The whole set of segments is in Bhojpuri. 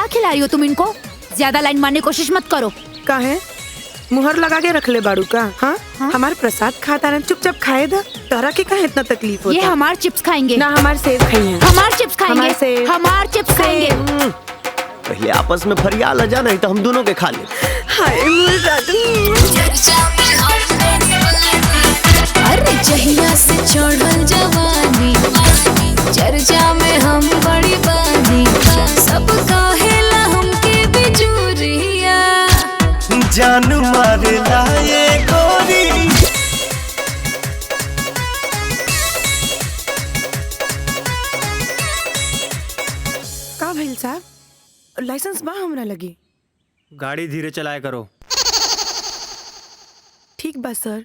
क्या खिला रही हो तुम इनको? ज्यादा लाइन मारने की कोशिश मत करो। का है मुहर लगा के रख ले बाड़ू का? हाँ हमार प्रसाद खाता ना, चुपचाप खाए दा। तोरा के कहाँ इतना तकलीफ होता? ये हमार चिप्स खाएंगे ना, हमार सेब खाइए। हमार चिप्स खाएंगे, हमार चिप्स खाएंगे। पहले आपस में फरियाल आ जाना, नहीं तो हम दोनों के खा ले। हाय मोर दादी। अरे जहिया से चढ़ल जवानी, चर्चा में हम बड़ी बानी, सब कहेला हमके बिजुरिया, जान मारेला ये गोरी। का भइल साहब? लाइसेंस बा हमरा लगी? गाड़ी धीरे चलाया करो। ठीक बा सर।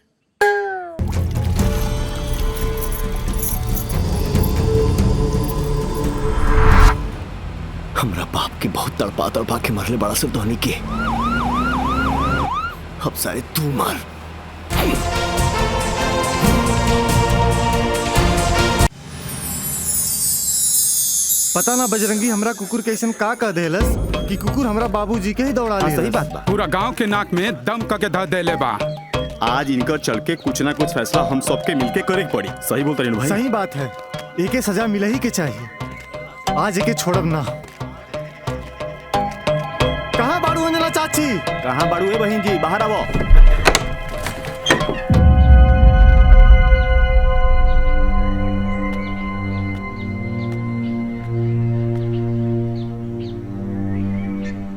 हमरा बाप की बहुत तड़पा तड़पा के मरले बड़ा सिर धोनी के। अब सारे तू मार। पता ना बजरंगी हमरा कुकुर के ऐसन का कह देलस कि कुकुर हमरा बाबूजी के ही दौड़ा ले। सही बात बा। पूरा गांव के नाक में दम करके धर देले बा। आज इनकर चल के कुछ ना कुछ फैसला हम सबके मिलके करे के पड़ी। सही बोलते हैं भाई। सही बात है, एके सजा मिले ही के चाहिए। आज एके छोड़ब ना। कहाँ बाड़ू अंजना चाची? कहाँ बाड़ू है बहन जी? बाहर आवो।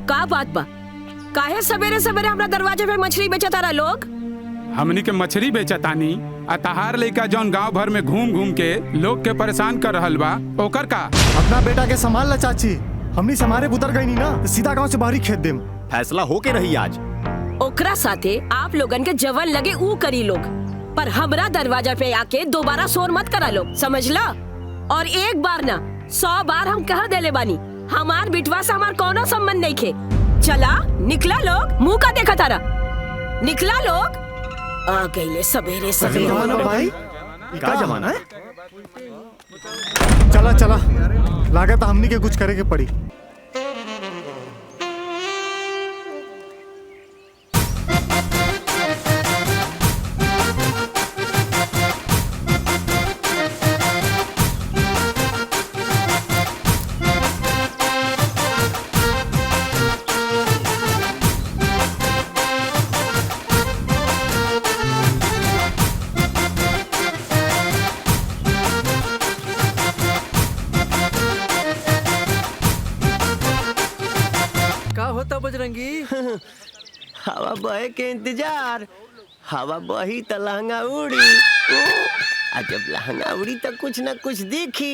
का बात बा? काहे सवेरे सवेरे हमरा दरवाजे पे मछली बेचता रहा लोग? हमनी के मछली बेचतानी आ तहार लइका जौन गांव भर में घूम घूम के लोग के परेशान कर रहल बा, ओकर का? अपना बेटा के संभाल ला चाची। हमनी समारे उतर गई नी ना, तो सीधा गांव से बाहरी खेत देम। फैसला हो के रही आज। ओकरा साथे आप लोगन के जवन लगे ऊ करी लोग, पर हमरा दरवाजा पे आके दोबारा शोर मत करा लोग, समझला? और एक बार ना 100 बार हम कह देले बानी, हमार बिटवा से हमार कोनो संबंध नहीं खे। चला निकला लोग, मुंह का देखा तारा। निकला लोग। आ गईले सवेरे सवेरे। भाई का जमाना है? चला चला, लागत हमनी के कुछ करे के पड़ी। बजरंगी हवा बहे के इंतजार। हवा बही त लहंगा उड़ी। आ जब लहंगा उड़ी तो कुछ न कुछ दिखी।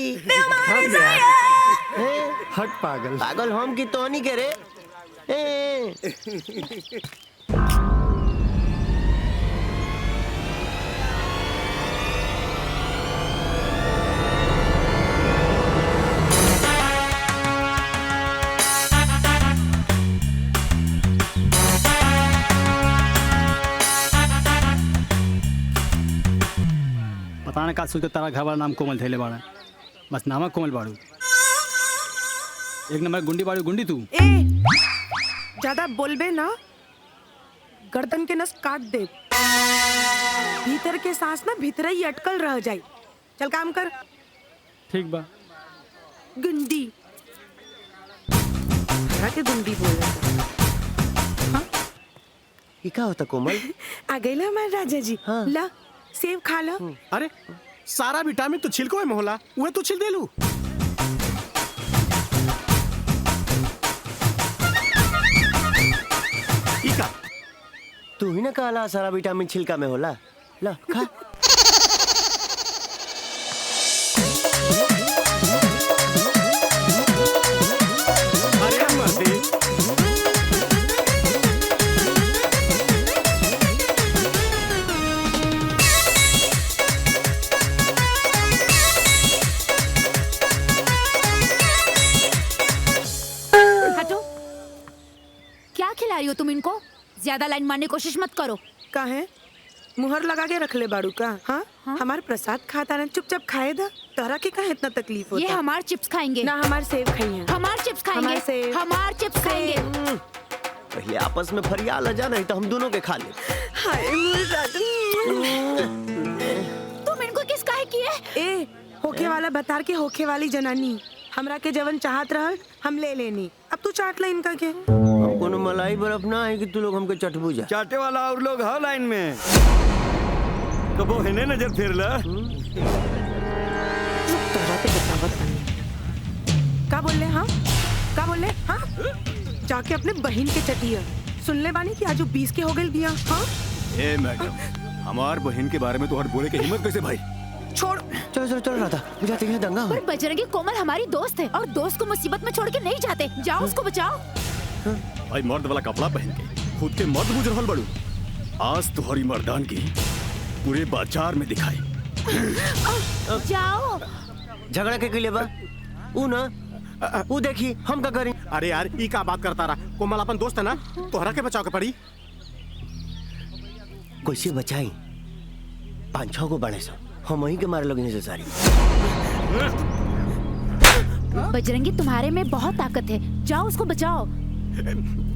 हट पागल। पागल हम की तोनी के रे। पता का सोच के तारा घर वाला नाम कोमल थैले बाड़ा, बस नामक कोमल बाड़ू। एक नंबर गुंडी बाड़ू गुंडी तू। ए ज्यादा बोलबे ना, गर्दन के नस काट दे। भीतर के सांस ना भीतर ही अटकल रह जाए। चल काम कर। ठीक बा। गुंडी के गुंडी बोल रहा। ये क्या होता कोमल? आ गई ला हमारे राजा जी। हाँ। ला सेब खा लो। अरे सारा विटामिन तो छिलको में होला, वह तो छिल देलू। इका तू ही ना कहला सारा विटामिन छिलका में होला। ला खा। अरे मर्दे, क्या खिला रही हो तुम इनको? ज्यादा लाइन मारने की कोशिश मत करो। का है मुहर लगा के रख ले बाड़ू का? हाँ, हमार प्रसाद खाता ना, चुपचाप खाए दा। तोहरा के काहे इतना तकलीफ होता? ये हमार चिप्स खाएंगे ना, हमार सेब खाइए। हमार चिप्स खाएंगे हमार सेब। हमार चिप्स खाएंगे। पहले आपस में फरियाल जा, नहीं तो हम दोनों के खा ले। हाय मोर दादा। तुम इनको किस काहे किए? ए, होके वाला बता के होके वाली जनानी हमरा के जवन चाहत रहल हम ले लेनी। अब तू चाट ले इनका के। हम कोनो मलाई बर्फ ना है कि तू लोग हमके चटबू जा। चाटे वाला और लोग है लाइन में। कबो हेने नजर फेर ला। तोरा के बतावत बानी। का बोल ले? हाँ, का बोल ले? हाँ, जाके अपने बहन के चटिया। सुन ले बानी कि आज 20 के हो गए बिया। हाँ, ए मैडम, हमार बहन के बारे में तो हर बोले के हिम्मत कैसे भाई? छोड़। चल राधा, जाते हैं दंगा हो। पर बजरंगी कोमल हमारी दोस्त है और दोस्त को मुसीबत में छोड़ के नहीं जाते। जाओ उसको बचाओ। भाई मर्द वाला कपड़ा पहन के खुद के मर्द बुझ रहल बड़ू। आज तुम्हारी मर्दानगी पूरे बाजार में दिखाई। जाओ। झगड़ा के लिए बा ऊ ना, ऊ देखी हम का करी। अरे यार, ई का बात करता रहा? कोमल अपन दोस्त है ना, तोहरा के बचाव के पड़ी। कैसे बचाई? 5-6 को बड़े सब हम वहीं के मारे लोग नेसेसरी। बजरंगी तुम्हारे में बहुत ताकत है, जाओ उसको बचाओ।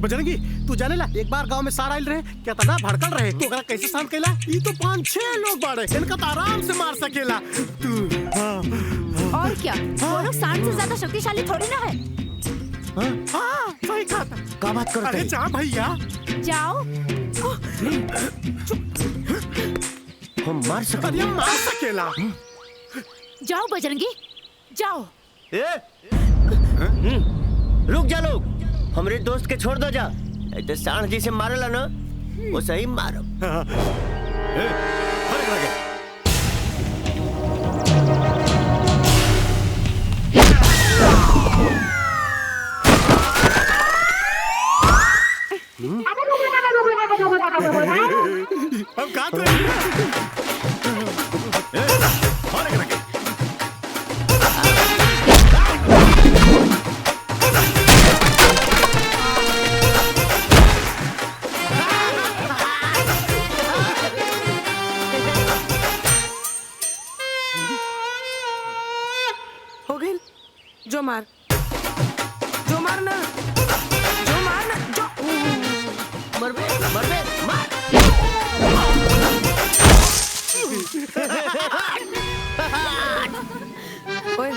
बजरंगी, तू जाने ला एक बार गांव में सारा आइल रहे, क्या तना भड़कल रहे, तो ओकरा कैसे शांत कैला? ई तो 5-6 लोग बाड़े, इनका तो आराम से मार सकेला तू। और क्या, वो लोग सांड से ज्यादा शक्तिशाली थोड़ी ना है। हाँ, सही कहा था। क्या बात करते अरे हैं? जा भैया, जाओ। हम मार सकते अरे मार सकेला। जाओ बजरंगी, जाओ। रुक जा लोग, हमरे दोस्त के छोड़ दो जा। ऐसे सांड जी से मारेला ना, वो सही मारो। हम कहा हो गई। जो मार ना, जो मार ना, जो मरबे मार। ओए,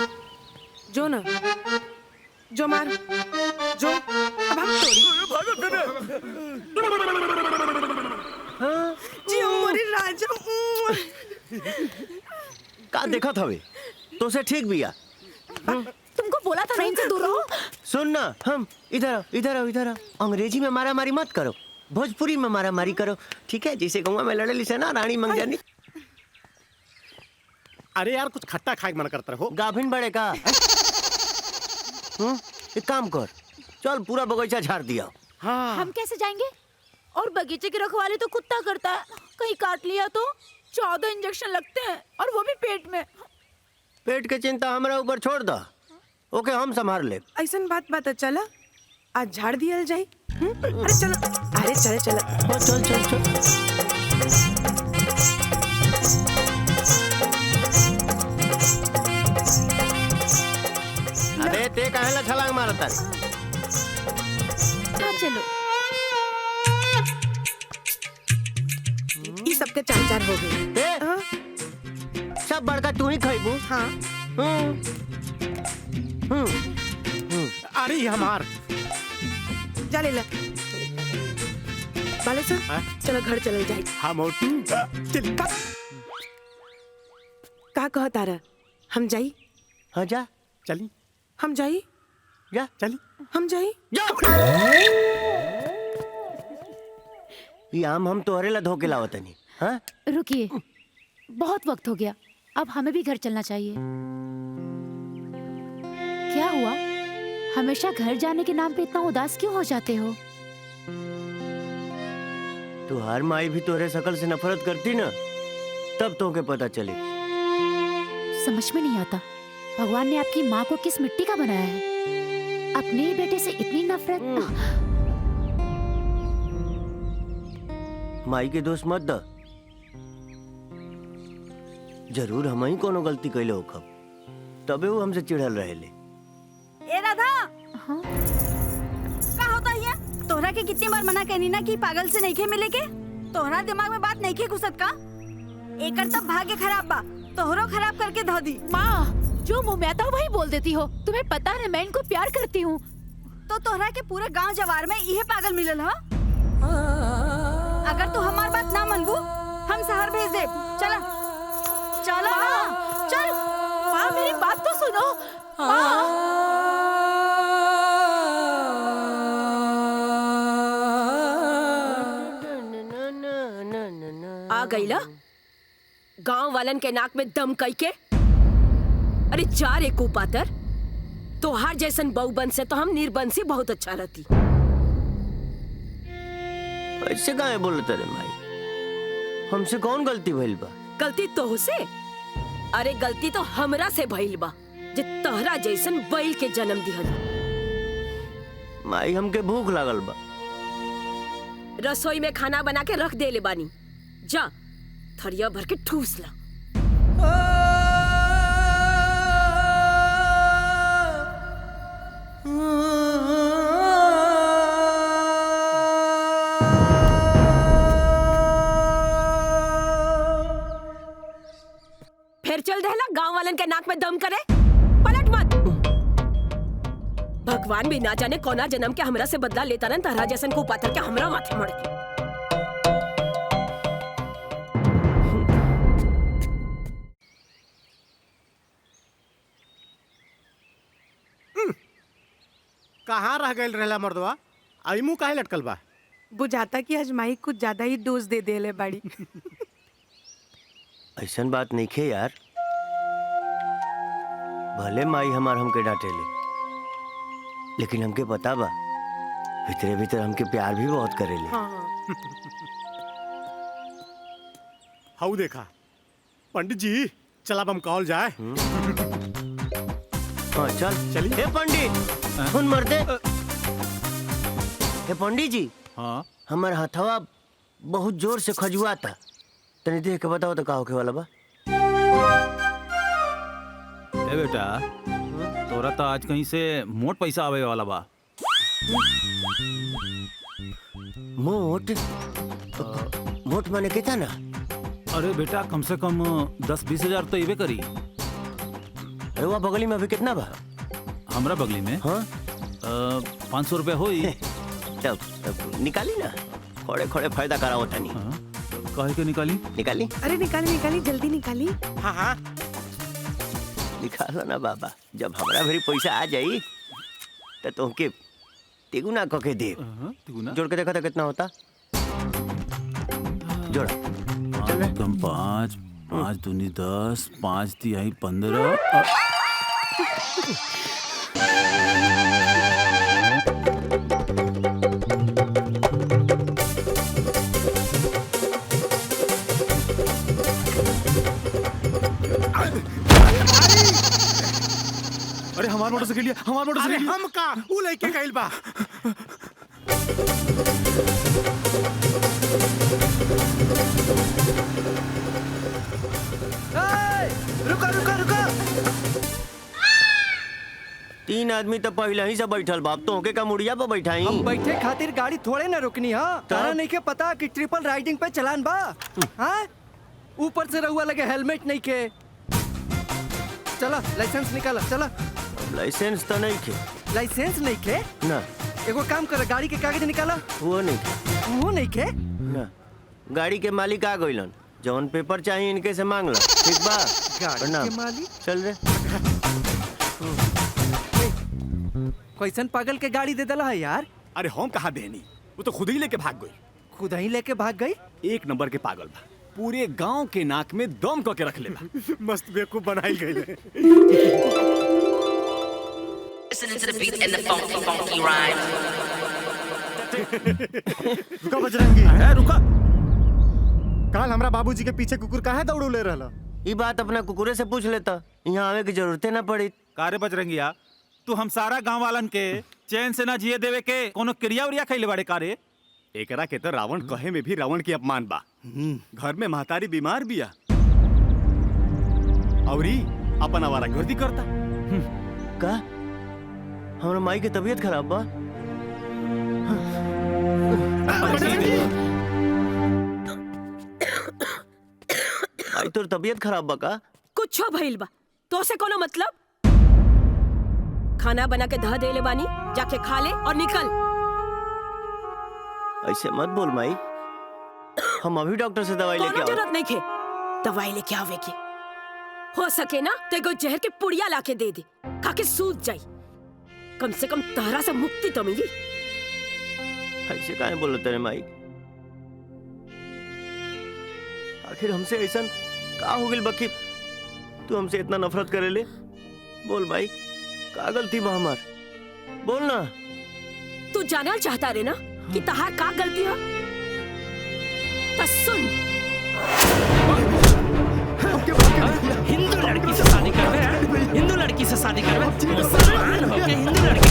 जो ना, जो मार, जो। अब हम तोड़ी। जी हमारी राजा। का देखा था वे? तो से ठीक बिया। तुमको बोला था ना इनसे दूर रहो। सुन ना, हम इधर आओ। अंग्रेजी में मारा मारी मत करो, भोजपुरी में मारा मारी करो, ठीक है? जैसे गौवा में लड़े से ना रानी मंगजानी। अरे यार, कुछ खट्टा खाए मन करता रहो। गाभिन बड़े का। एक काम कर, चल पूरा बगीचा झाड़ दिया। हाँ। हम कैसे जाएंगे? और बगीचे की रखवाली तो कुत्ता करता है, कहीं काट लिया तो 14 इंजेक्शन लगते हैं, और वो भी पेट में। पेट के चिंता हमारा ऊपर छोड़ दो, ओके हम संभाल ले। ऐसन बात पता चला, आज झाड़ दिया जाए। अरे चलो, अरे चले चलो। चल। अरे ते काहेला छलांग मारता? हाँ चलो। ये सबके 4-4 हो गए। ए, सब बड़का तू ही खाइबू। हाँ। अरे हमार जा ले ला। बाले सर, चलो घर चले जाए। हाँ मोटू, चल। का कह तारा? हम जाई? हाँ जा, चली हम जाई? जा चली हम जाई? ये आम हम तोहरे ला धोके लावत नहीं। हाँ, रुकिए, बहुत वक्त हो गया, अब हमें भी घर चलना चाहिए। क्या हुआ? हमेशा घर जाने के नाम पे इतना उदास क्यों हो जाते हो? तू हर माई भी तोहरे शकल से नफरत करती ना, तब तो के पता चले। समझ में नहीं आता, भगवान ने आपकी माँ को किस मिट्टी का बनाया है? अपने ही बेटे से इतनी नफरत। माई के दोस्त मत द, जरूर हम ही कोनो गलती कैले होखब, तबे वो हमसे चिढ़ल रहेले। ए राधा, का होता है? तोहरा के कितनी बार मना कहनी ना कि पागल से नहीं खे मिले के? तोहरा दिमाग में बात नहीं खे घुसत का? एकर तब भाग्य खराब बा, तोहरो खराब करके धो दी। माँ, जो मुंह में आता है वही बोल देती हो। तुम्हें पता है मैं इनको प्यार करती हूँ। तो तोहरा के पूरे गांव जवार में यही पागल मिलल है। अगर तू हमार बात ना मनबू, हम शहर भेज दे। चला चला ना, चल। माँ मेरी बात तो सुनो। आ गईला गांव वालन के नाक में दम कई के। अरे जा रे कुपातर, तोहार जैसन बहुबन से तो हम निर्बंसी बहुत अच्छा रहती। ऐसे काहे बोलत रे माई? हमसे कौन गलती भइल बा? गलती तो से? अरे गलती तो हमरा से भइल बा, जे तोहरा जैसन बैल के जन्म दिहल। माई हमके भूख लागल बा। रसोई में खाना बना के रख दे ले बानी, जा थरिया भर के ठूस ला। फिर चल देला गांव वालन के नाक में दम करे। पलट मत। भगवान भी ना जाने कोना जन्म के हमरा से बदला लेता रहन, तहरा जैसन को पाथर के हमरा माथे मड़ के। कहाँ रह गए रहला मर्दवा? आई मुँह काहे लटकल बा? बुझाता कि हजमाई कुछ ज्यादा ही डोज दे देले बाड़ी। ऐसन बात नहीं खे यार, भले माई हमार हमके डांटेले, लेकिन हमके पता बा भीतरे भीतर हमके प्यार भी बहुत करेले। हाउ देखा पंडित जी, चला हम कॉल जाए। हाँ चल चलिए। हे पंडित, सुन मर्दे। हे पंडित जी, हाँ हमार हथवा बहुत जोर से खजुआता, तनी देख के बताओ तो का होके वाला बा? ए बेटा, तोरा तो आज कहीं से मोट पैसा आवे वाला बा। मोट? मोट माने कितना ना? अरे बेटा, कम से कम 10-20 हजार तो इवे करी। अरे वहाँ बगली में अभी कितना बा? हमरा बगली में? हाँ 500 रुपया होई। तब निकाली ना, खड़े खड़े फायदा कराओ तनी। काहे के निकाली? निकाली? अरे निकाली निकाली, जल्दी निकाली। हाँ हाँ निकालो ना बाबा, जब हमरा भरी पैसा आ जाई तो तुमके तिगुना कह के दे। जोड़ के देखा था कितना होता? जोड़ा। चल कम 5, 5 दूनी 10, 5 तिहाई 15। अरे हमार मोटरसाइकिल, हमार मोटरसाइकिल। हम का ऊ लेके गइल बा। रुका रुका रुका। 3 आदमी तो पहले ही से बैठल बा, अब तो होके का मुड़िया पे बैठा ही। हम बैठे खातिर गाड़ी थोड़े ना रुकनी। हाँ तारा नहीं के पता कि ट्रिपल राइडिंग पे चलान बा। हाँ ऊपर से रहुआ लगे हेलमेट नहीं के। चला लाइसेंस निकाला। चला। लाइसेंस तो नहीं के। लाइसेंस नहीं के ना? एगो काम कर, गाड़ी के कागज निकाला। वो नहीं के। वो नहीं के ना, गाड़ी के मालिक आ गइलन, जौन पेपर चाहिए इनके से मांग लो। ठीक बा? गाड़ी के मालिक? चल रे। कैसन पागल के गाड़ी दे दला है यार? अरे हम कहा देनी, वो तो खुद ही लेके भाग गई। खुद ही लेके भाग गई? 1 नंबर के पागल बा, पूरे गांव के नाक में दम करके रख ले बा। मस्त बेवकूफ बनाई गई है। Listening to the beat and the funky, funky rhyme. रुका बजरंगी। है रुका। काल हमरा बाबूजी के पीछे कुकुर काहे दौड़ू ले रहला? ये बात अपना कुकुरे से पूछ लेता, यहाँ आवे की जरूरत ना पड़ी। कारे बजरंगिया, तू हम सारा गांव वालन के चैन से ना जिए देवे के कोनो क्रिया उरिया खैले बाड़े कारे? एकरा के तो रावण कहे में भी रावण की अपमान बा। घर में महतारी बीमार बिया, और ई अपन आवारा गर्दी करता। का हमारा माई के तबीयत खराब बा? माई तोर तबीयत खराब बा का? कुछ भइल बा तो से कोनो मतलब? खाना बना के धा देले बानी, जाके खा ले और निकल। ऐसे मत बोल माई, हम अभी डॉक्टर से दवाई लेके कोनो जरूरत नहीं खे दवाई लेके आवे की। हो सके ना ते को जहर के पुड़िया लाके दे दे, खा के सूझ जाई। कम से कम तारा से मुक्ति तो मिली। ऐसे काहे बोल तेरे माई? आखिर हमसे ऐसा का हो गइल बाकी तू हमसे इतना नफरत करे ले? बोल भाई, का गलती बा हमार? बोल ना। तू जानल चाहता रे ना कि तहार का गलती है? तो सुन, हिंदू लड़की से शादी करवे हैं? हिंदू लड़की से शादी करवे? मुसलमान होके हिंदू लड़की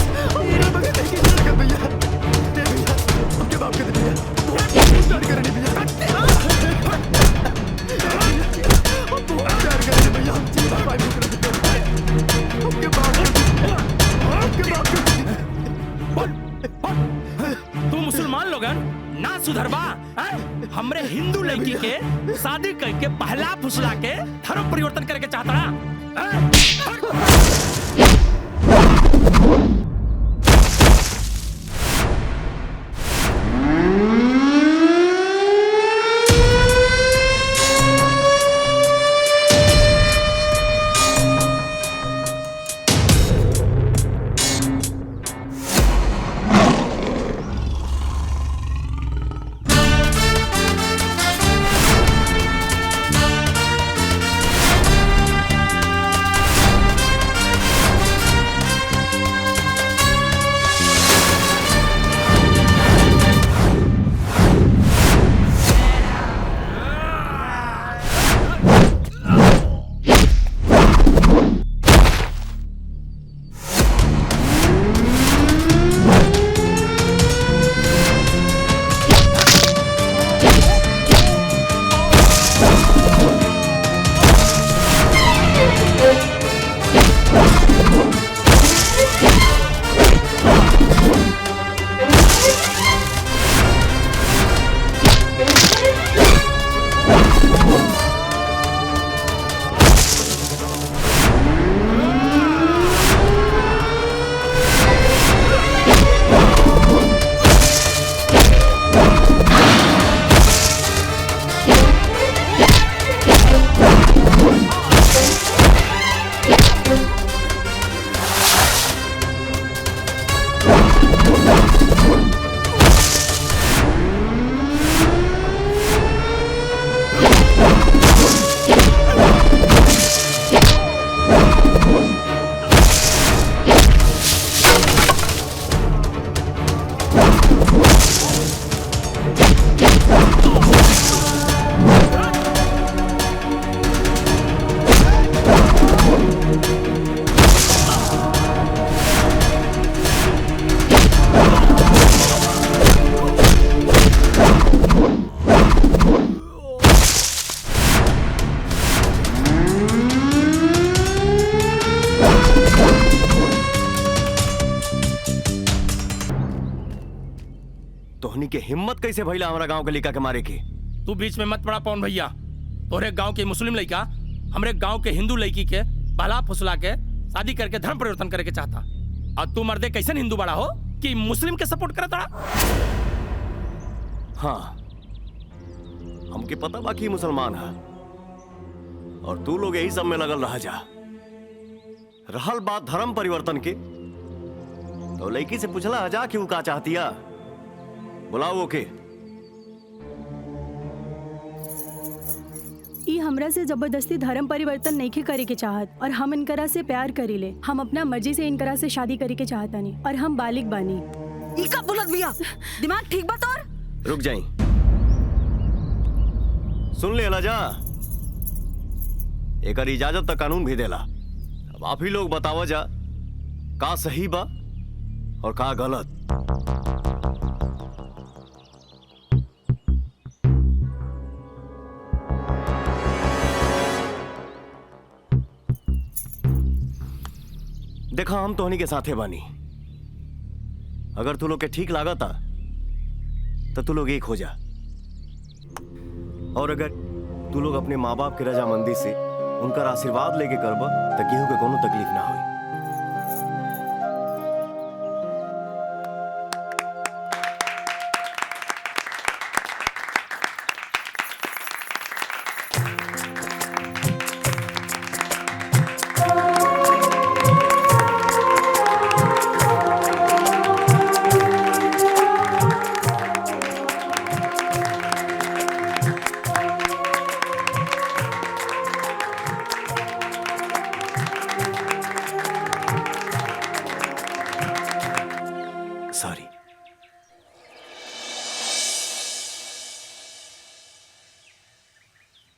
तू मुसलमान लोगन ना सुधरबा? हमरे हिंदू लड़की के शादी करके पहला फुसला के धर्म परिवर्तन करके चाहता ना? तोहनी के हिम्मत कैसे भइला हमारा गांव के लड़का के मारे के? तू बीच में मत पड़ा पवन भैया। तोरे गांव के मुस्लिम लड़का हमरे गांव के हिंदू लड़की के पहला फुसला के शादी करके धर्म परिवर्तन करके चाहता, और तू मर्दे कैसे हिंदू बड़ा हो कि मुस्लिम के सपोर्ट करता? हाँ, हमके पता बाकी मुसलमान है और तू लोग यही सब में लगल रह जा। रहल बात धर्म परिवर्तन के, तो लड़की से पूछला जा कि वो का चाहतिया। बुलाओ ओके। ई हमरा से जबरदस्ती धर्म परिवर्तन नहीं करे के चाहत, और हम इनकरा से प्यार करीले। हम अपना मर्जी से इनकरा से शादी करे के चाहतानी, और हम बालिग बानी। ई का बोलत बिया? दिमाग ठीक बा तोर? रुक जाई, सुन ले जा। एकर इजाजत तक कानून भी देला। अब आप ही लोग बतावा जा का सही बा और का गलत। देखा हम तोहनी के साथे बानी। अगर तू लोग के ठीक लागता तो तू लोग एक हो जा, और अगर तू लोग अपने माँ बाप की रजामंदी से उनका आशीर्वाद लेके करब तो केहू के कोनो तकलीफ ना होई। सॉरी।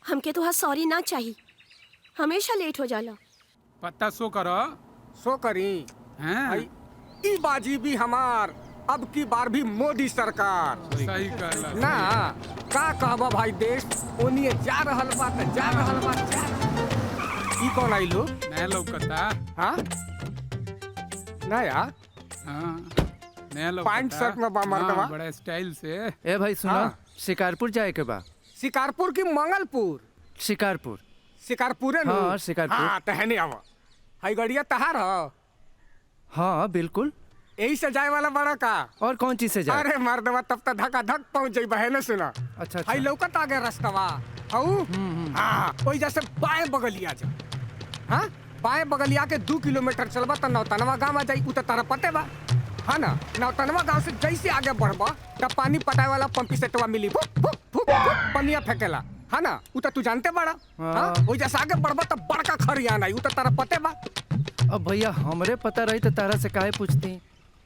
हमके तो सॉरी ना चाहिए, हमेशा लेट हो जाला। पत्ता सो करो। सो करी हैं? ई बाजी भी हमार, अब की बार भी मोदी सरकार। सही कहला ना का कहबा भाई, देश ओनिए जा रहल बा त जा रहल बा ई कौन आई लो? नया लौकता। हां नया? हां नया लौकता। पैंट शर्ट में बा मर्दवा। हाँ, बड़ा स्टाइल से। ए भाई सुना, शिकारपुर जाए के बा। शिकारपुर की मंगलपुर? शिकारपुर। शिकारपुर है ना? हाँ शिकारपुर। हाँ तहने आवा। हाई गड़िया तहार हो? हाँ बिल्कुल। यही से जाए वाला बड़ा का? और कौन चीज से जाए? अरे मर्दवा तब तक धक्का धक पहुंच जाई बहने सुना। अच्छा हाई लौकत आगे रास्तवा हऊ। हाँ वही जैसे बाएं बगलिया जा। हाँ बाएं बगलिया के 2 किलोमीटर चलबा त नौतनवा गाँव आ जाई। उ त तारा पते बा हाँ ना? नौतनवा गाँव से जैसे आगे बढ़बा तब पानी पटाए वाला पंपी सेटवा मिली। फुक फुक फुक पनिया फेंकेला हाँ ना? उ त तू जानते बड़ा। हाँ वही जैसे आगे बढ़बा तब बड़का खरियान आई। उ त तारा पते बा। अब भैया हमरे पता रही तो तारा से काहे पूछती?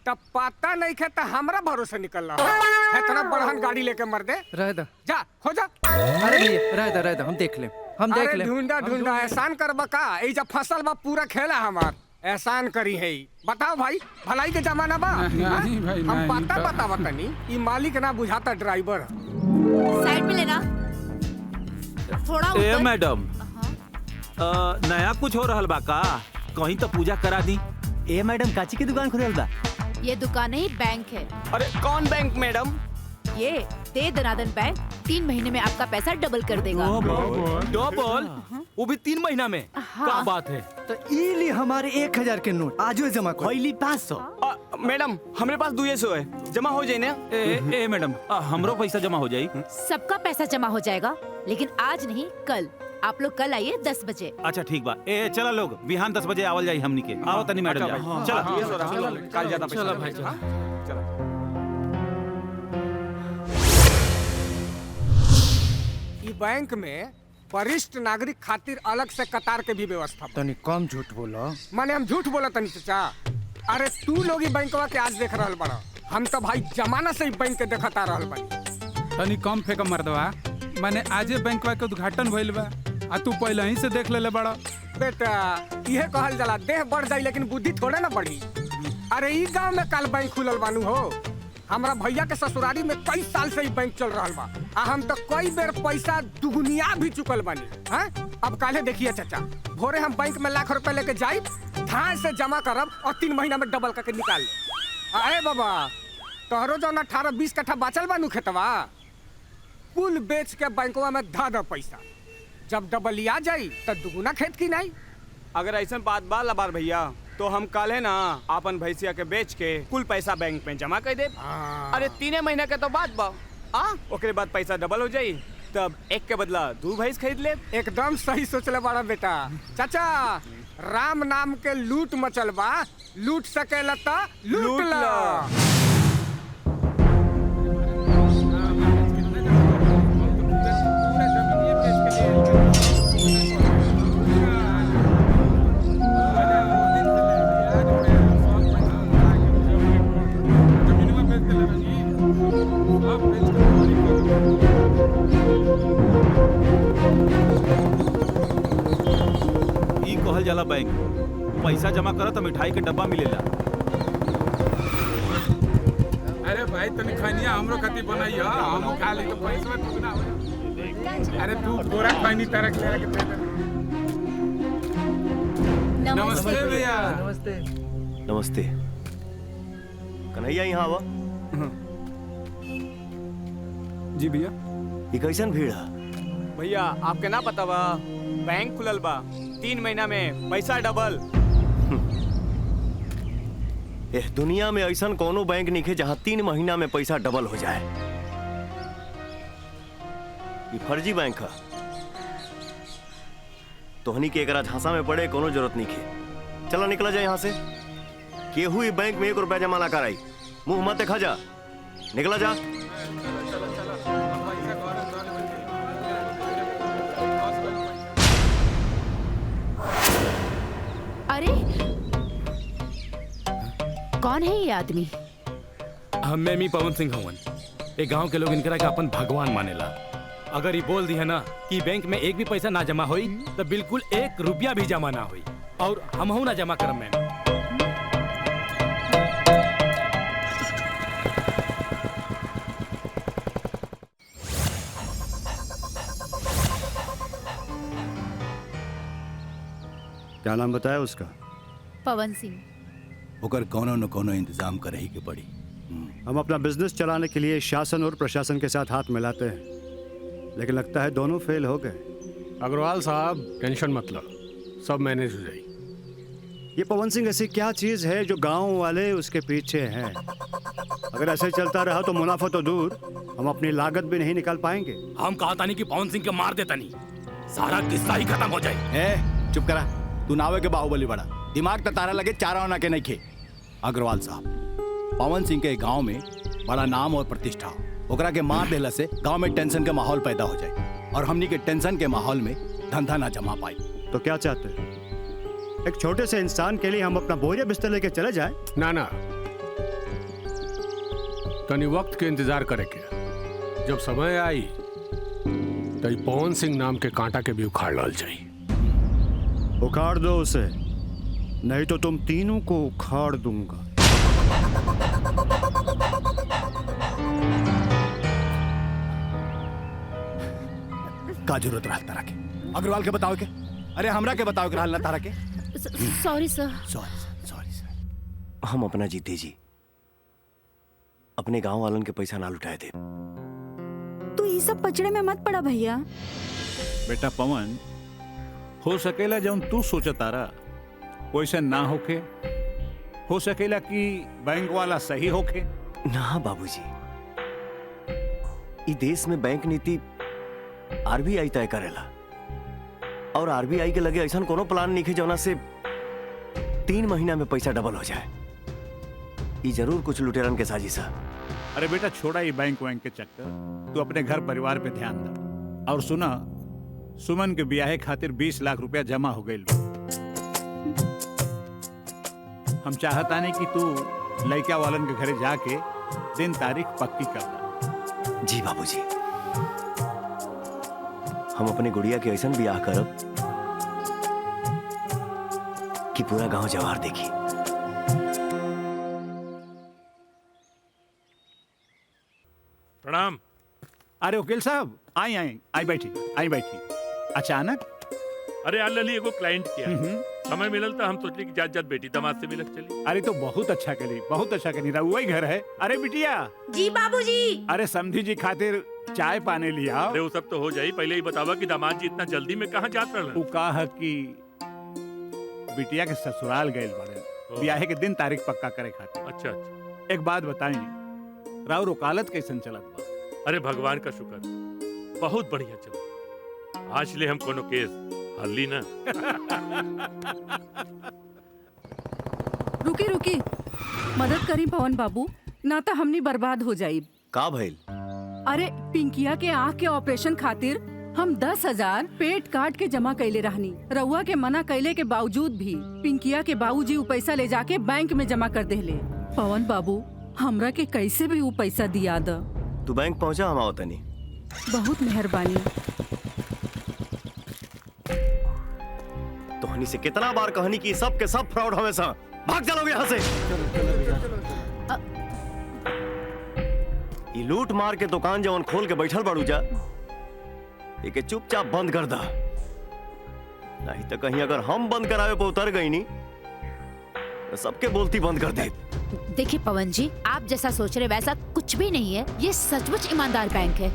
तब पता नहीं खे तो हमरा भरोसे निकल रहा। इतना बड़हन गाड़ी लेके मर दे। रह दा। जा हो जा। अरे भैया रह दा हम देख ले। हम देख ले। ढूंढा एहसान करबा का? ए जब फसल बा पूरा खेला हमार एहसान करी है। बताओ भाई भलाई के जमाना बा। नहीं भाई हम नहीं, पता बतावा तनी ई मालिक ना बुझाता ड्राइवर। साइड में लेना थोड़ा ए ऊपर। मैडम नया कुछ हो रहल बा का? कहीं तो पूजा करा दी। ए मैडम काची की दुकान खुलल बा? ये दुकान नहीं बैंक है। अरे कौन बैंक मैडम? ये दे दनादन बैंक 3 महीने में आपका पैसा डबल कर देगा। डबल? वो भी 3 महीना में? क्या बात है? तो ई ली हमारे 1000 के नोट आज जमा कर। पहली 500। मैडम हमरे पास 200 है, जमा हो जाए ना? ए मैडम हमरो पैसा जमा हो जाई। सबका पैसा जमा हो जाएगा, लेकिन आज नहीं कल। आप लोग कल आइए 10 बजे। अच्छा ठीक बा। ए चला लोग बिहान 10 बजे आवल जाई हमनी के। आओ तनी मैडम जाए। चला कल ज्यादा चला भाई चला। ई बैंक में वरिष्ठ नागरिक खातिर अलग से कतार के भी व्यवस्था बा। तनी कम झूठ बोला। माने हम झूठ बोला तनी चाचा? अरे तू लोग ई बैंकवा के आज देख रहल बड़ा, हम तो भाई जमाना से ही बैंक के देखत आ रहल बानी। तनी कम फेंक मर्दवा, माने आजे बैंकवा के उद्घाटन भइल बा आ तू पहले ही से देख लेले बड़ा। बेटा इहे कहल जाला देह बढ़ जाई लेकिन बुद्धि थोड़े ना बढ़ी। अरे ई गांव में कल बैंक खुलल बानू हो। हमरा भैया के ससुरारी में कई साल से ही बैंक चल रहल बा आ हम तो कई बेर पैसा दुगुनिया भी चुकल बानी। हाँ अब काले देखिए चाचा, भोरे हम बैंक में लाख रुपए लेके जाई, धान से जमा करब और 3 महीना में डबल करके निकाल। अरे बाबा तोहरो जो 18-20 कट्ठा बाचल बानू खेतवा, कुल बेच के बैंकवा में धा दो पैसा। जब डबल आ जाई तो दुगुना खेत की नहीं। अगर ऐसा बात बा लबार भैया तो हम कल है ना अपन भैंसिया के बेच के कुल पैसा बैंक में जमा कर दे। अरे 3 महीना के तो बात बा ओकरे बाद पैसा डबल हो जाई, तब एक के बदला 2 भैंस खरीद ले। एकदम सही सोचले बड़ा बेटा। चाचा राम नाम के लूट मचल बा, लूट सकेला तो लूट ला। ई कहल जाला बैंक। पैसा जमा करो तो मिठाई के डब्बा मिलेला। अरे भाई तनी खनिया हमरो कति बनाइयो, हम खा ली तो पैसा दुगना हो। अरे तू पूरा खनी तरक ले के। नमस्ते भैया। नमस्ते। नमस्ते। कन्हैया यहाँ आवा। जी भैया। ये कैसन भीड़ है? भैया आपके ना पता बा, बैंक खुलल बा, 3 महीना में पैसा डबल। एह दुनिया में ऐसा कोनो बैंक नहीं है जहाँ 3 महीना में पैसा डबल हो जाए। ये फर्जी बैंक है। तोहनी के एकरा झांसा में पड़े कोनो जरूरत नहीं है। चला निकला जाए यहाँ से। केहू ही बैंक में 1 रुपया जमा ना कराई। मुंह मत देखा जा, निकला जा। अरे कौन है ये आदमी? मैं मी पवन सिंह हवन। ये गांव के लोग इनकरा के अपन भगवान मानेला। अगर ये बोल दी है ना कि बैंक में एक भी पैसा ना जमा होई तो बिल्कुल 1 रुपया भी जमा ना होई और हमहू ना जमा करम। मैम क्या नाम बताया उसका? पवन सिंह। होकर कोनो न कोनो इंतजाम करे ही के पड़ी। हम अपना बिजनेस चलाने के लिए शासन और प्रशासन के साथ हाथ मिलाते हैं, लेकिन लगता है दोनों फेल हो गए। अग्रवाल साहब टेंशन मत लो, सब मैनेज हो जाएगी। ये पवन सिंह ऐसी क्या चीज है जो गांव वाले उसके पीछे हैं? अगर ऐसे चलता रहा तो मुनाफा तो दूर, हम अपनी लागत भी नहीं निकाल पाएंगे। हम कहा नहीं कि पवन सिंह के मार देता नहीं, सारा किस्सा ही खत्म हो जाए। चुप करा, तू नावे के बाहुबली बड़ा दिमाग तो तारा लगे चारा होना के नहीं खे। अग्रवाल साहब, पवन सिंह के गांव में बड़ा नाम और प्रतिष्ठा, ओकरा के मार देला से गांव में टेंशन के माहौल पैदा हो जाए और हमनी के टेंशन के माहौल में धंधा ना जमा पाई। तो क्या चाहते हैं? एक छोटे से इंसान के लिए हम अपना बोरिया बिस्तर लेके चले जाएं? ना ना, तनी वक्त के इंतजार करे के, जब समय आई तो पवन सिंह नाम के कांटा के भी उखाड़ लाल जाई। उखाड़ दो उसे, नहीं तो तुम तीनों को उखाड़ दूंगा। का जरूरत रहा तारा के? अग्रवाल के बताओ के? अरे हमरा के बताओ के रहल ना तारा के? सॉरी सर। सॉरी सर। हम अपना जीते जी अपने गांव वालन के पैसा ना लुटाए थे। तू ये सब पचड़े में मत पड़ा भैया। बेटा पवन, हो सकेला जौन तू सोचा तारा वैसे ना होके, हो सकेला कि बैंक वाला सही होके। ना बाबूजी, इस देश में बैंक नीति आरबीआई तय करेला और आरबीआई के लगे ऐसा कोनो प्लान नहीं है जौना से 3 महीना में पैसा डबल हो जाए। ये जरूर कुछ लुटेरन के साजिश है। अरे बेटा छोड़ा ये बैंक वैंक के चक्कर, तू अपने घर परिवार पे ध्यान दे। और सुना, सुमन के ब्याह खातिर 20 लाख रुपया जमा हो गई। हम चाहता नहीं कि तू लड़का वालन के घरे जाके दिन तारीख पक्की कर दा। जी बाबूजी, हम अपने गुड़िया के ऐसा ब्याह करब कि पूरा गांव जवार देखी। प्रणाम। अरे वकील साहब, आई बैठी। अचानक? अरे यार लली एगो क्लाइंट किया समय मिलल तो हम सोचली कि जात बेटी दामाद से मिलक चली। अरे तो बहुत अच्छा करी रहुआ ही घर है। अरे बिटिया। जी बाबूजी। अरे समधी जी खातिर चाय पाने लिया। अरे वो सब तो हो जाई, पहले ही बतावा कि दामाद जी इतना जल्दी में कहाँ जात रहलन? वो कहा कि बिटिया के ससुराल गए बड़े ब्याह के दिन तारीख पक्का करे खातिर। अच्छा। एक बात बताई, राव वकालत कैसन चलत बा? अरे भगवान का शुक्र, बहुत बढ़िया चला। आज ले हम कोनो केस हल्ली ना। रुकी मदद करी पवन बाबू, ना तो हमनी बर्बाद हो जाई। का भइल? अरे पिंकिया के आँख के ऑपरेशन खातिर हम 10,000 पेट काट के जमा कैले रहनी। रउआ के मना कैले के बावजूद भी पिंकिया के बाबूजी वो पैसा ले जाके बैंक में जमा कर देले। पवन बाबू, हमरा के कैसे भी वो पैसा दिया द। तू बैंक पहुंचा, हम आओ तनी। बहुत मेहरबानी। तोहनी से कितना बार कहनी कि सब के सब फ्रॉड हमेशा। भाग चलोगे यहाँ से। ये लूट मार के दुकान जवन खोल के बैठल बाड़ू जा, ये चुपचाप बंद कर दा, नहीं तो कहीं अगर हम बंद करावे पे उतर गई नी सबके बोलती बंद कर दे। देखिए पवन जी, आप जैसा सोच रहे वैसा कुछ भी नहीं है। ये सचमुच ईमानदार बैंक है।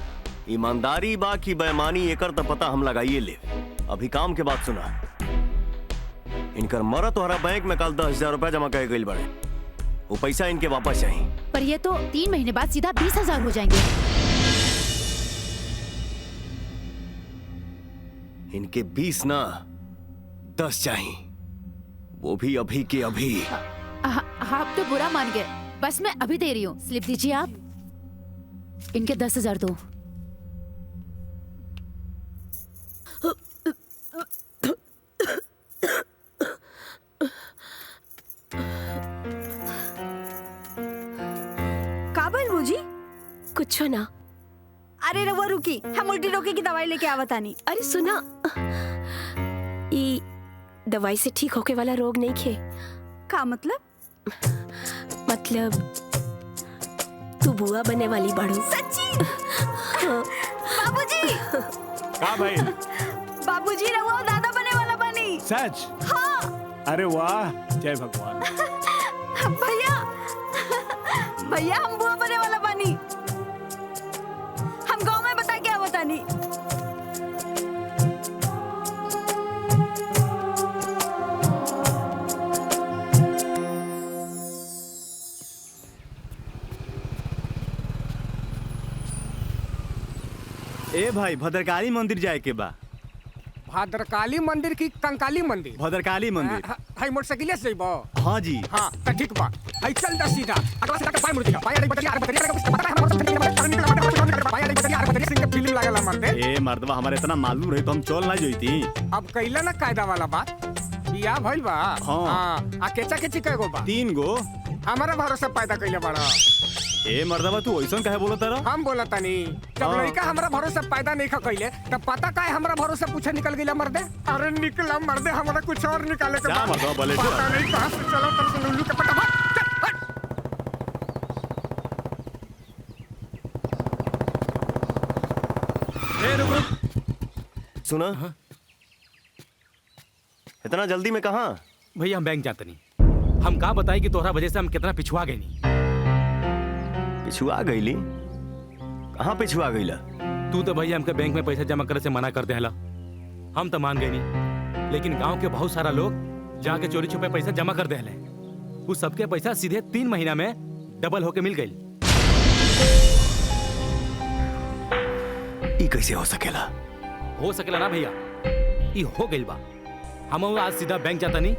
ईमानदारी बा की बेईमानी एकर तो पता हम लगाइए ले। अभी काम के बात सुना। इनकर मरत तोहरा बैंक में कल 10,000 रुपया जमा कर गई बड़े। वो पैसा इनके वापस चाहिए। पर ये तो 3 महीने बाद सीधा 20,000 हो जाएंगे। इनके 20 ना 10 चाहिए, वो भी अभी के अभी। आप तो बुरा मान गए। बस मैं अभी दे रही हूँ, स्लिप दीजिए आप। इनके 10,000 दो। काबल बूजी कुछ ना। अरे रवा रुकी, हम उल्टी रोके की दवाई लेके आवतानी। अरे सुना, ई दवाई से ठीक होके वाला रोग नहीं खे। का मतलब? मतलब तू बुआ बने वाली बाड़ू। सच्ची? बाबूजी। का भाई? बाबूजी रवा दादा बने वाला बनी। सच? हाँ। अरे वाह, जय भगवान। भैया भैया हम बुआ बने वाला बनी। हम गांव में बता के आवतानी। ए भाई, भद्रकाली मंदिर जाए के बा। भद्रकाली मंदिर की कंकाली मंदिर? भद्रकाली मंदिर। हाय मोटरसाइकिल से जइबो? हाँ जी। हाँ तो ठीक बा। हाय चल जा सीधा। अगला सीधा के पाय मुड़ दिखा। पाय अरे बतरिया सिंह के फिल्म लागला मर्दे। ए मर्दवा, हमारे इतना मालूम रही तो हम चल ना जोईती। अब कइला ना कायदा वाला बात। बियाह भइल बा? हाँ। आ केचा केची कएगो बा? 3 गो। हमारा भरोसा पैदा कइले बाड़ा। ए मर्दवा, तू ऐसा काहे बोलत रहा? हम बोलता नहीं। जब लड़का हमारा भरोसा पैदा नहीं कइले तब पता काहे हमारा भरोसा पूछे निकल गइला मर्दे। अरे निकला मर्दे, हमारा कुछ और निकाले के जा मर्दवा, भले पता नहीं कहां से चलो तर से लुल्लू के पटा। ए रुक रुक। सुना? इतना जल्दी में कहाँ? भैया हम बैंक जाते नहीं। हम कहा बताई कि तोहरा वजह से हम कितना पिछुआ गए नहीं। पिछुआ गईली? कहाँ पिछुआ गईला? तू तो भैया हमके बैंक में पैसा जमा करे से मना कर देला। हम तो मान गए नहीं, लेकिन गांव के बहुत सारा लोग जाके चोरी छुपे पैसा जमा कर देले। उस सबके पैसा सीधे 3 महीना में डबल होके मिल गई। ई कैसे हो सकेला? हो सकेला ना भैया, ई हो गई बा। हम आज सीधा बैंक जाता नहीं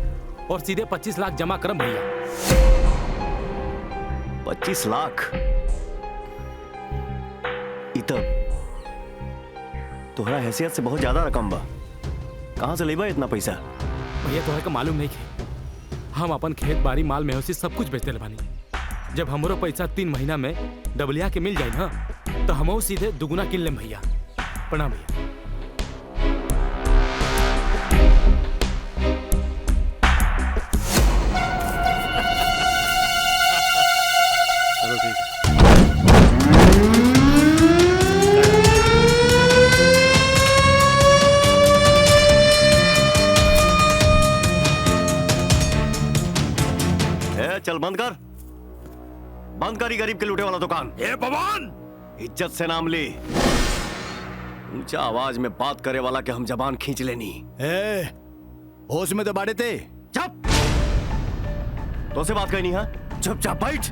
और सीधे 25 लाख जमा करम भैया। 25 लाख? तोहरा हैसियत से बहुत ज्यादा रकम बा। कहाँ से लेबा इतना पैसा? भैया तोहरा का मालूम नहीं है, हम अपन खेत बाड़ी माल मवेशी सब कुछ बेच देले बानी। जब हमरो पैसा 3 महीना में डबलिया के मिल जाए ना तो हम सीधे दुगुना किन लेम भैया। प्रणाम भैया। चलो ठीक है। चल बंद कर, बंद कर गरीब के लूटे वाला दुकान। ए भगवान, इज्जत से नाम ले। ऊंचा आवाज में बात करे वाला के हम जबान खींच लेनी। ए, होश में तो बाड़े थे। चुप। तो से बात करनी है? चुपचाप बैठ।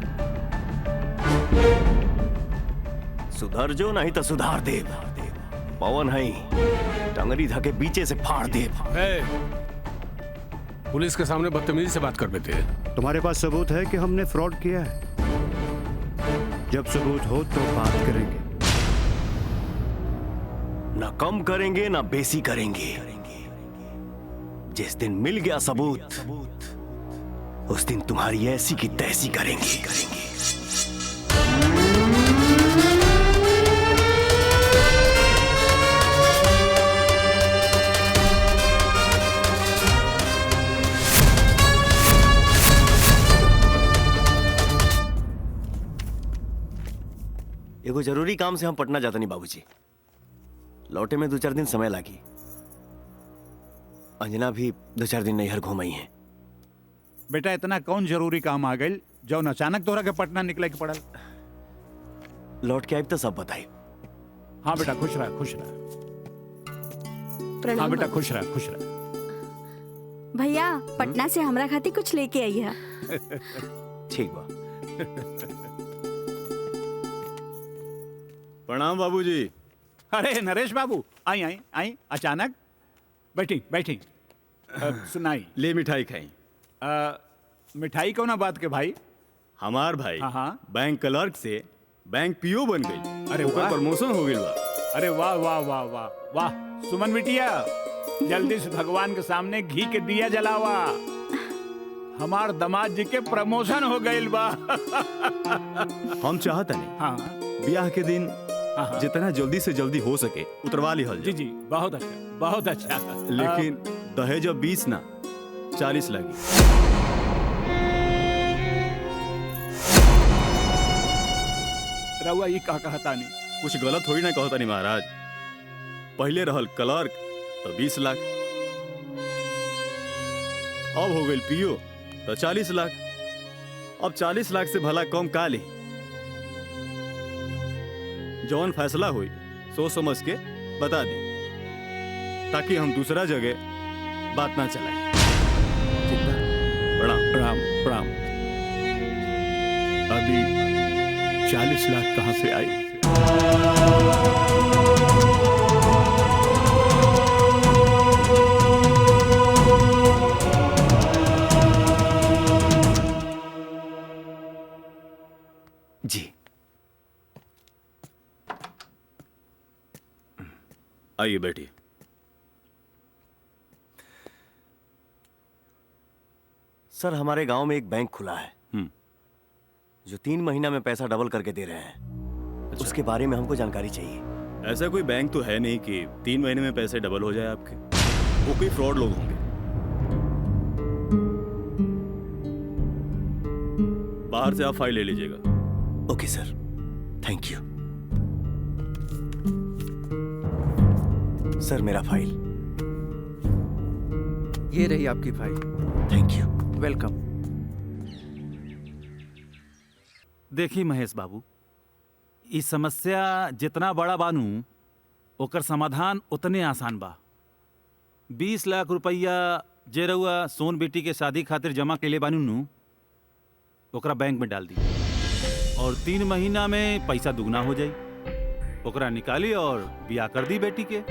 सुधर जो नहीं तो सुधार दे। पवन है, टंगरी धके बीचे से फाड़ दे। पुलिस के सामने बदतमीजी से बात कर देते हैं। तुम्हारे पास सबूत है कि हमने फ्रॉड किया है? जब सबूत हो तो बात करेंगे। ना कम करेंगे ना बेसी करेंगे। जिस दिन मिल गया सबूत उस दिन तुम्हारी ऐसी की तैसी करेंगे। एगो जरूरी काम से हम पटना जाते नहीं बाबूजी। लौटे में 2-4 दिन समय लागी। अंजना भी 2-4 दिन नैहर घूम आई है। बेटा इतना कौन जरूरी काम आ गई जौन अचानक तोहरा के पटना निकले के पड़ल? लौट के आइब तो सब बताई। हाँ बेटा खुश रह, खुश रह। हाँ बेटा खुश रह, खुश रह। भैया पटना से हमरा खातिर कुछ लेके आई है। ठीक बा। प्रणाम बाबूजी। अरे नरेश बाबू, आई आई आई। अचानक बैठी बैठी। सुनाई ले मिठाई खाई। मिठाई कौना बात के भाई? हमार भाई हाँ बैंक क्लर्क से बैंक पीओ बन गई। अरे ओकर वाह। प्रमोशन हो गई बा। अरे वाह वाह वाह वाह वाह। सुमन बिटिया जल्दी से भगवान के सामने घी के दिया जलावा। हमार दामाद जी के प्रमोशन हो गई बा। हम चाहता नहीं हाँ ब्याह के दिन जितना जल्दी से जल्दी हो सके उतरवा ली हल। जी जी बहुत अच्छा, बहुत अच्छा। लेकिन दहेज अब 20 ना 40 लगी। रउआ ये का कहता नहीं? कुछ गलत थोड़ी ना कहता नहीं महाराज। पहले रहल क्लर्क तो 20 लाख, अब हो गई पीओ तो 40 लाख। अब 40 लाख से भला कम का ली? जौन फैसला हुई सोच समझ के बता दी, ताकि हम दूसरा जगह बात ना चलाएं। प्रणाम प्रणाम प्रणाम। अभी 40 लाख कहाँ से आई? जी आइए बैठिए। सर हमारे गांव में एक बैंक खुला है जो 3 महीना में पैसा डबल करके दे रहे हैं। उसके बारे में हमको जानकारी चाहिए। ऐसा कोई बैंक तो है नहीं कि 3 महीने में पैसे डबल हो जाए आपके। वो कोई फ्रॉड लोग होंगे। बाहर से आप फाइल ले लीजिएगा। ओके सर, थैंक यू। सर मेरा फाइल। ये रही आपकी फाइल। Thank you. वेलकम। देखी महेश बाबू, इस समस्या जितना बड़ा बानू ओकर समाधान उतने आसान बा। 20 लाख रुपया जे रउआ सोन बेटी के शादी खातिर जमा के ले बानू नु, ओकरा बैंक में डाल दी और 3 महीना में पैसा दुगना हो जाई। ओकरा निकाली और बिया कर दी बेटी के।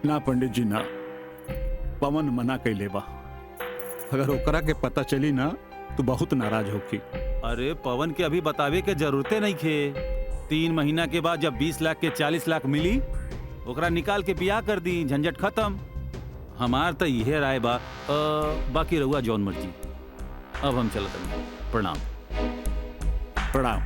ना पंडित जी ना, पवन मना कैले बा। अगर ओकरा के पता चली ना तो बहुत नाराज होगी। अरे पवन के अभी बतावे के जरूरते नहीं खे। 3 महीना के बाद जब 20 लाख के 40 लाख मिली, ओकरा निकाल के बिया कर दी, झंझट खत्म। हमार तो यह राय बा। बाकी रहुआ जौन मर्जी। अब हम चलते हैं। प्रणाम। प्रणाम।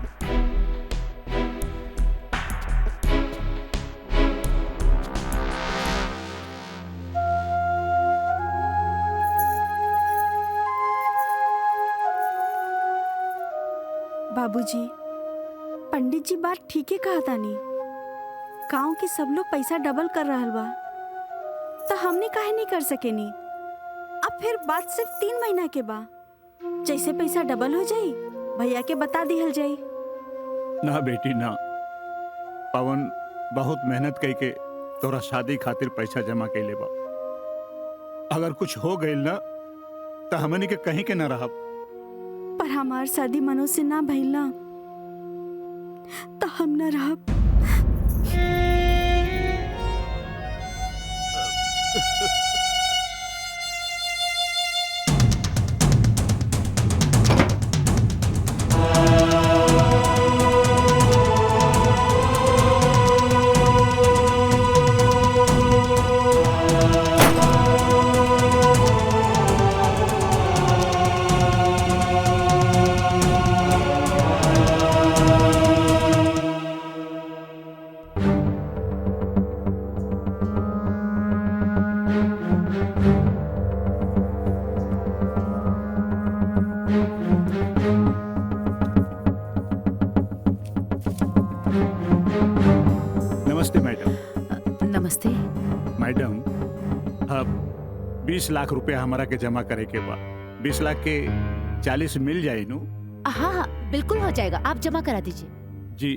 बाबूजी, पंडित जी बात ठीक है कहा तानी। गांव के सब लोग पैसा डबल कर रहल बा, तो हमने काहे नहीं कर सकेनी? अब फिर बात सिर्फ 3 महीना के बा। जैसे पैसा डबल हो जाई भैया के बता दिहल जाई। ना बेटी ना, पवन बहुत मेहनत करके तोरा शादी खातिर पैसा जमा कैले बा। अगर कुछ हो गई ना तो हमनी के कहीं के ना रहा। पर हमार शादी मनोज से ना भइल ना तो हम ना रहब। नमस्ते मैडम। नमस्ते। मैडम, अब 20 लाख रुपया हमारा के जमा करे के बा। 20 लाख के 40 मिल जाए नु। हाँ हाँ बिल्कुल हो जाएगा, आप जमा करा दीजिए। जी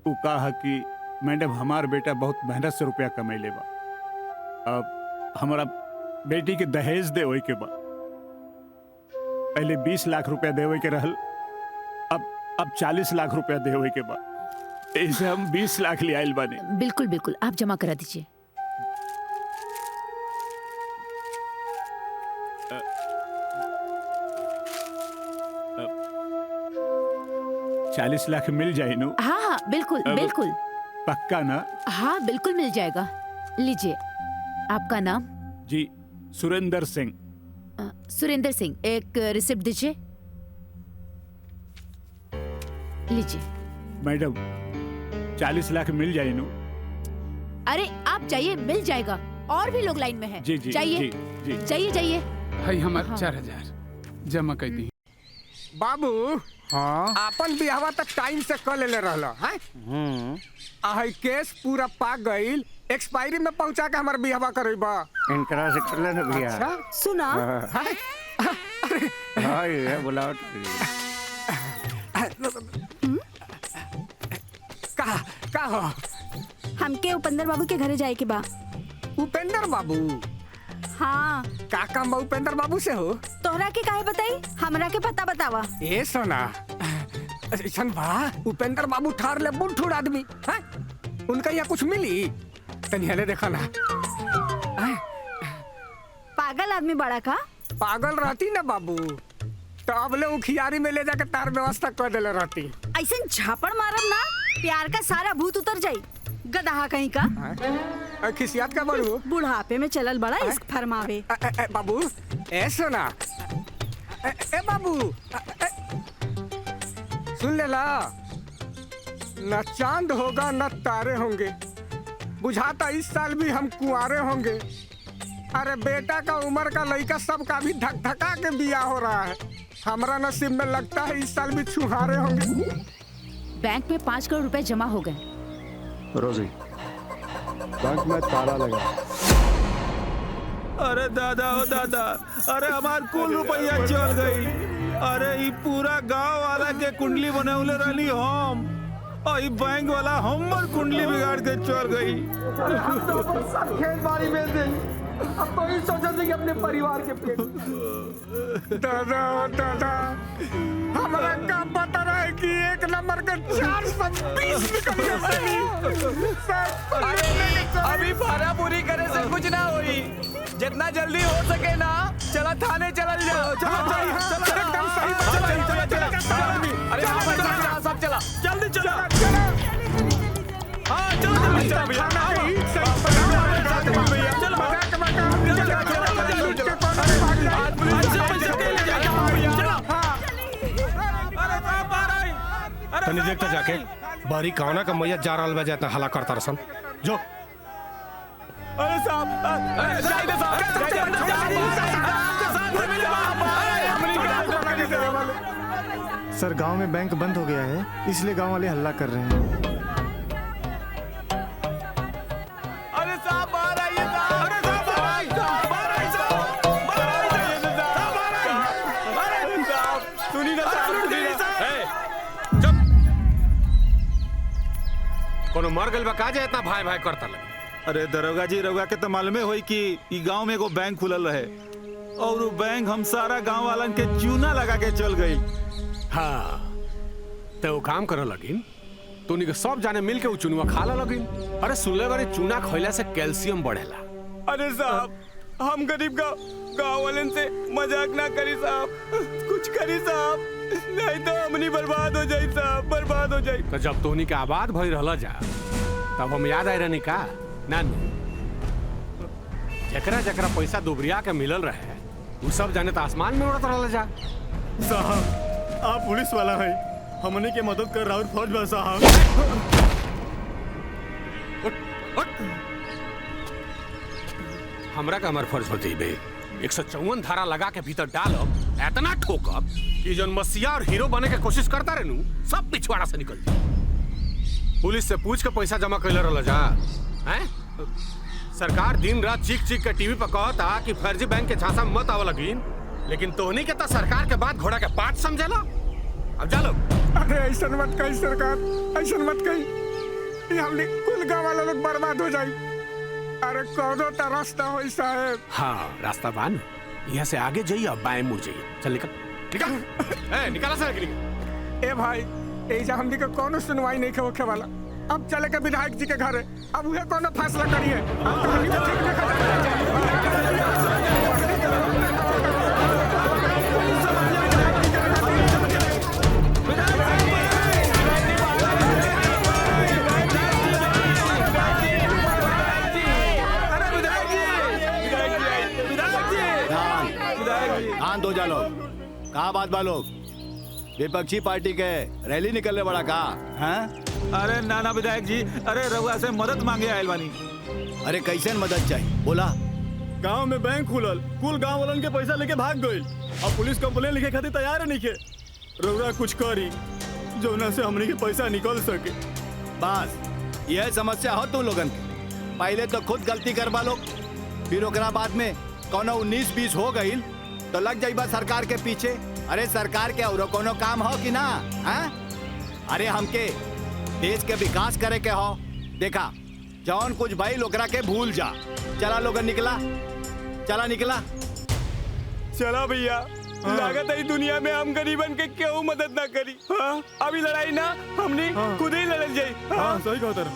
वो कहा कि मैडम हमार बेटा बहुत मेहनत से रुपया कमा ले बा, अब हमारा बेटी के दहेज दे के बा। पहले 20 लाख रुपया देवे के रहल, अब 40 लाख रुपया देवे के बा, ऐसे हम 20 लाख ले आइल बानी। बिल्कुल बिल्कुल आप जमा करा दीजिए। अब 40 लाख मिल जाए नु। हाँ हाँ बिल्कुल बिल्कुल। पक्का ना? हाँ बिल्कुल मिल जाएगा। लीजिए, आपका नाम? जी सुरेंद्र सिंह। सुरेंद्र सिंह, एक रिसिप्ट दीजिए। लीजिए। मैडम 40 लाख मिल जाए नु। अरे आप जाइए, मिल जाएगा, और भी लोग लाइन में हैं। जी जी जाइए जाइए जाइए। भाई हमारे 4000 जमा कर दी। बाबू हाँ अपन बिहावा तक टाइम से कर ले रहला हैं? आहै केस पूरा पाक गईल, एक्सपायरी में पहुंचा के हमार बिहावा करैबा। इनकरा से कर लेना भैया। अच्छा सुना हां ये बुलाओ। का हो? हमके उपेंद्र बाबू के घरे जाए के बा। उपेंद्र बाबू? हाँ। का काम बा उपेंद्र बाबू से हो? तोहरा के काहे बताई, हमरा के पता बतावा। ए सोना, ऐसन बा उपेंद्र बाबू ठार ले बुढ़ आदमी हैं? उनका यहाँ कुछ मिली? तनी हले देखा ना। पागल आदमी बड़ा का? पागल रहती ना बाबू तो अब ले उखियारी में ले जाके तार व्यवस्था कर देले रहती। ऐसे झापड़ मारब ना, प्यार का सारा भूत उतर जाई। गदहा कहीं का। खिसियात का बड़ू बुढ़ापे में चलल बड़ा इश्क फरमावे। बाबू ऐसा ना। ए बाबू सुन ले ला, न चांद होगा न तारे होंगे, बुझाता इस साल भी हम कुंवारे होंगे। अरे बेटा का उम्र का लड़का सबका भी धक धका के बिया हो रहा है, हमारा नसीब में लगता है इस साल भी छुहारे होंगे। बैंक में 5 करोड़ रुपए जमा हो गए। रोजी बैंक में ताला लगा। अरे दादा ओ दादा, अरे हमार कुल रुपया चल गई। अरे ये पूरा गांव वाला के कुंडली बनौले रहली हम, और ये बैंक वाला हमर कुंडली बिगाड़ के चल गई। अरे हम तो अपन सब खेत बाड़ी बेच देंगे, अब तो ही सोचा कि अपने परिवार के पेट। दादा दादा हमारा का पता रहे कि 1 नंबर का 420 निकल गया। अभी भाड़ा पूरी करे से कुछ ना होई, जितना जल्दी हो सके ना चला थाने चल जाओ। एकदम सही सब चला जल्दी चलो। हाँ चलो तनी देखता जाके बारी कावना का मैया जा रहा जाता हला करता रसन जो। अरे सर गांव में बैंक बंद हो गया है, इसलिए गांव वाले हल्ला कर रहे हैं। अरे साहब बाहर आइए साहब। अरे साहब बाहर आइए साहब। सुनी ना कोनो मर गइल बा का जे इतना भाई भाई करता लगे। अरे दरोगा जी, रउआ के तो मालूमे होई कि ई गांव में एगो बैंक खुलल रहे, और वो बैंक हम सारा गांव वालन के चूना लगा के चल गई। हाँ तो वो काम करे लगिन, तो उन्हीं के सब जाने मिल के वो चुनुआ खाला लगिन। अरे सुनले बारे चूना खइला से कैल्शियम बढ़ेला। अरे साहब हम गरीब गाँव वालन से मजाक ना करी साहब, कुछ करी साहब, नहीं तो हमनी बर्बाद हो जाई साहब, बर्बाद हो जाई। तो जब तोहनी के आबाद भई रहला जा तब हम याद आए रहनी का नानू, जकरा जकरा पैसा दुबरिया के मिलल रहे वो सब जाने तो आसमान में उड़त रहला जा। साहब आप पुलिस वाला है, हमने के मदद कर रहा फौज में साहब। हमरा का हमार फर्ज होती बे 154 धारा लगा के भीतर डालब, इतना ठोकब कि जौन मसीहा और हीरो बने के कोशिश करता रहनू सब पिछवाड़ा से निकल जाए। पुलिस से पूछ के पैसा जमा कैले रहला जा हैं? सरकार दिन रात चीख चीख के टीवी पर कहता कि फर्जी बैंक के झांसा मत आवे लगिन, लेकिन तोहनी के तो सरकार के बाद घोड़ा के पाठ समझेला। अब जा लो। अरे ऐसा मत कही सरकार, ऐसा मत कही, हमने कुल गाँव वाला लोग बर्बाद हो जाए। अरे कौनो तो रास्ता हो साहब। हाँ रास्ता बान, यहाँ से आगे जाइए और बाएं मुड़ जाइए। चल निकल निकल निकाला सर निकल। ए भाई ऐसा हमने के कोनो सुनवाई नहीं होखे वाला। अब चले के विधायक जी के घर, अब उहे कोनो फैसला करिए। अब तो हमनी के ठीक ध्यान दो जा लोग। कहाँ बात बा लोग? विपक्षी पार्टी के रैली निकलने बड़ा कहा हैं? अरे नाना विधायक जी, अरे रउआ से मदद मांगे आयल बानी। अरे कैसे मदद चाहिए बोला? गांव में बैंक खुलल, कुल गांव वालन के पैसा लेके भाग गइल। अब पुलिस कंप्लेन लिखे खातिर तैयार है नहीं। रउआ कुछ करी जौना से हमनी के पैसा निकल सके। बस यह समस्या हो तुम लोगन के। पहले तो खुद गलती करवा लो, फिर ओकरा बाद में कोनो 19-20 हो गई तो लग जाइबा सरकार के पीछे। अरे सरकार के और कोनो काम हो कि ना? हैं? अरे हमके देश के विकास करे के हो। देखा जौन कुछ भाई लोकरा के भूल जा। चला लोगन निकला, चला निकला, चला भैया। लागत है दुनिया में हम गरीबन के क्यों मदद ना करी। हाँ? अभी लड़ाई ना हमने खुद ही लड़ जाई। हाँ सही कहो तर।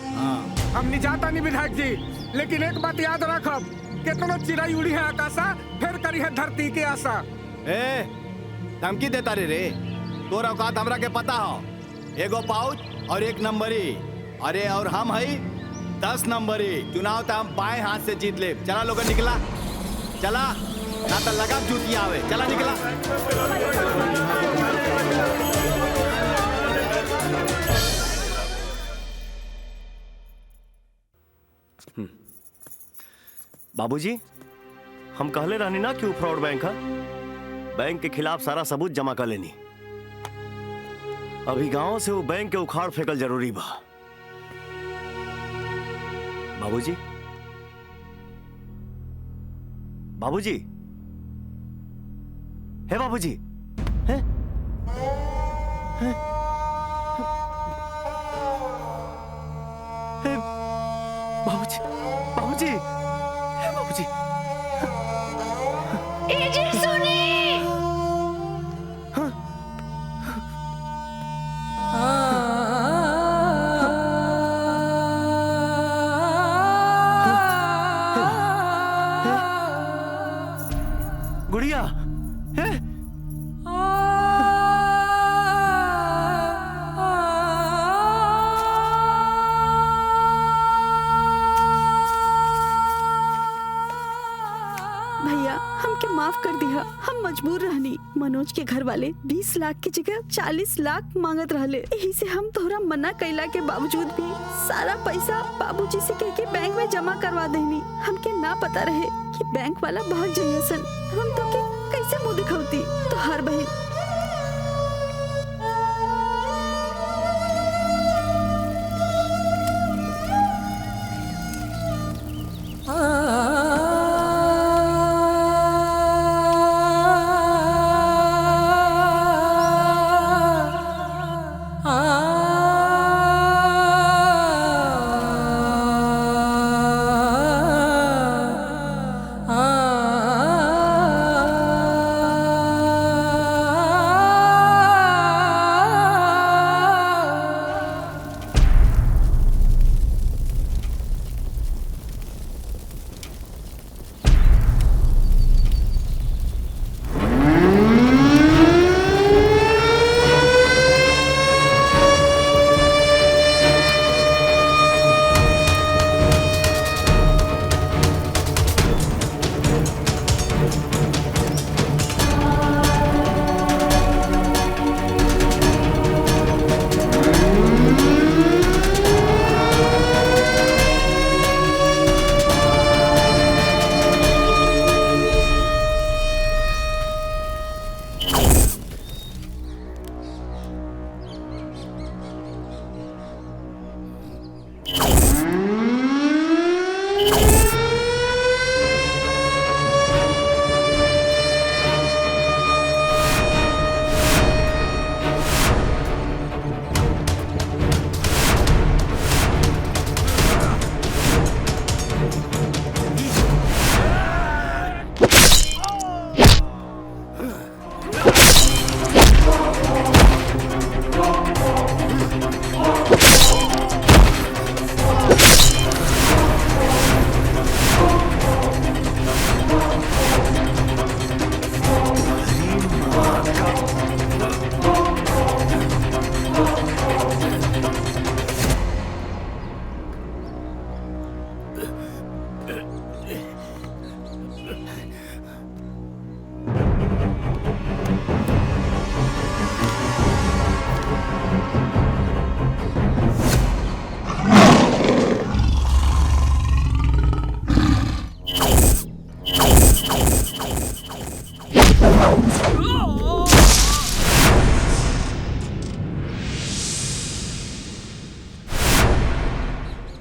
हमने जाता नहीं विधायक जी, लेकिन एक बात याद रखब, कितनो चिड़ै उड़ी है आकाशा, फिर करी है धरती के आशा। ए धमकी देता रे तोर औकात हमरा के पता हो। एगो पाउच और 1 नंबरी। अरे और हम हई 10 नंबरी। चुनाव तो हम बाएं हाथ से जीत ले। चला लोग निकला, चला ना तो लगा जूती आवे। चला निकला। बाबूजी हम कहले रहनी ना कि फ्रॉड बैंक है। बैंक के खिलाफ सारा सबूत जमा कर लेनी। अभी गांव से वो बैंक के उखाड़ फेंकल जरूरी बा। बाबूजी, बाबूजी, हे बाबूजी, हे हे हे बाबूजी, बाबूजी, हे बाबूजी। गुड़िया है? भैया हमके माफ कर दिया, हम मजबूर रहनी। मनोज के घर वाले 20 लाख की जगह 40 लाख मांगत रहले। यही से हम तोहरा मना कैला के बावजूद भी सारा पैसा बाबूजी से कह के बैंक में जमा करवा देनी। हमके ना पता रहे कि बैंक वाला भाग जाइए सन। हम तो के कैसे मुंह दिखाती? तो हर बहन आ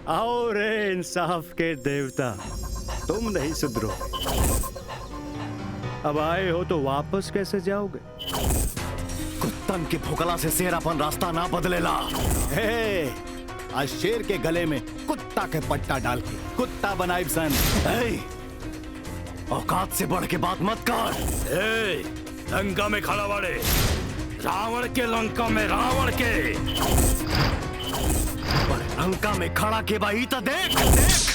आओ रे इंसाफ के देवता, तुम नहीं सुधरो। अब आए हो तो वापस कैसे जाओगे? कुत्तन के फुकला से शेर अपन रास्ता ना बदलेला। हे, आज शेर के गले में कुत्ता के पट्टा डाल के कुत्ता बनाए सन। औकात से बढ़ के बात मत कर। लंका में खड़ा वाले रावण के लंका में रावण के पर लंका में खड़ा के भाई तो देख देख।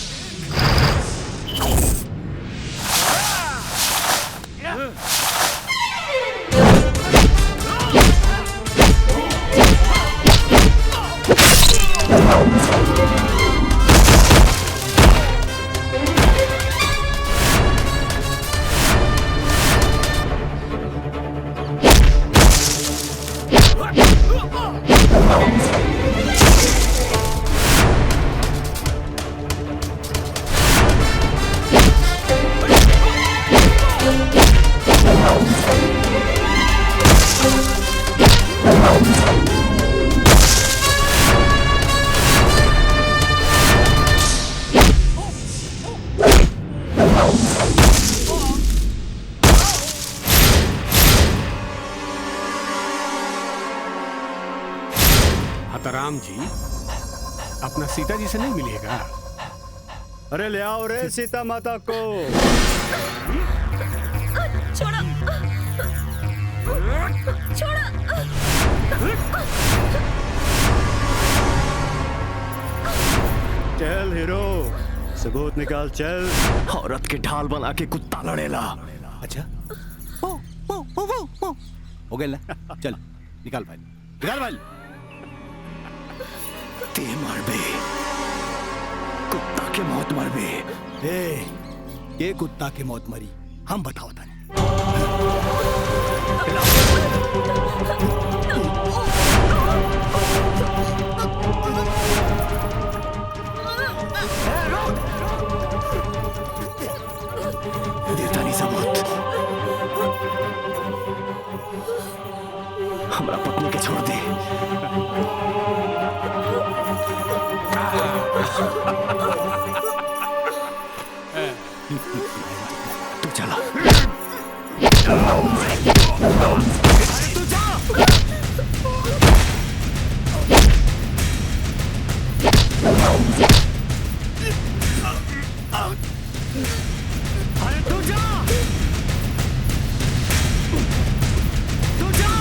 हतराम जी अपना सीता जी से नहीं मिलेगा? अरे ले आओ रे सीता माता को। छोड़ो, छोड़ो। चल हीरो, सबूत निकाल चल। औरत के ढाल बना के कुत्ता लड़ेला। अच्छा हो गया ना, चल निकाल फाइल, निकाल फाइल। ते मर बे, कुत्ता के मौत मर बे। ये कुत्ता के मौत मरी हम बताओ था। देता नहीं सबूत। हमरा पत्नी के छोड़ दे। तू चला। तू जा। अरे तू जा। तू जा।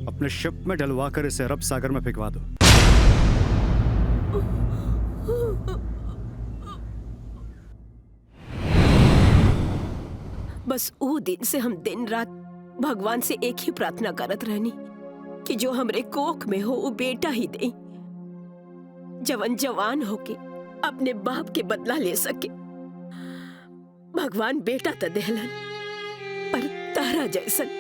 अपने शिप में डलवा कर इसे अरब सागर में फेंकवा दो। बस वो दिन से हम दिन रात भगवान से एक ही प्रार्थना करत रहनी कि जो हमरे कोख में हो वो बेटा ही दे, जवन जवान होके अपने बाप के बदला ले सके। भगवान बेटा तो देहलन, पर तारा जैसन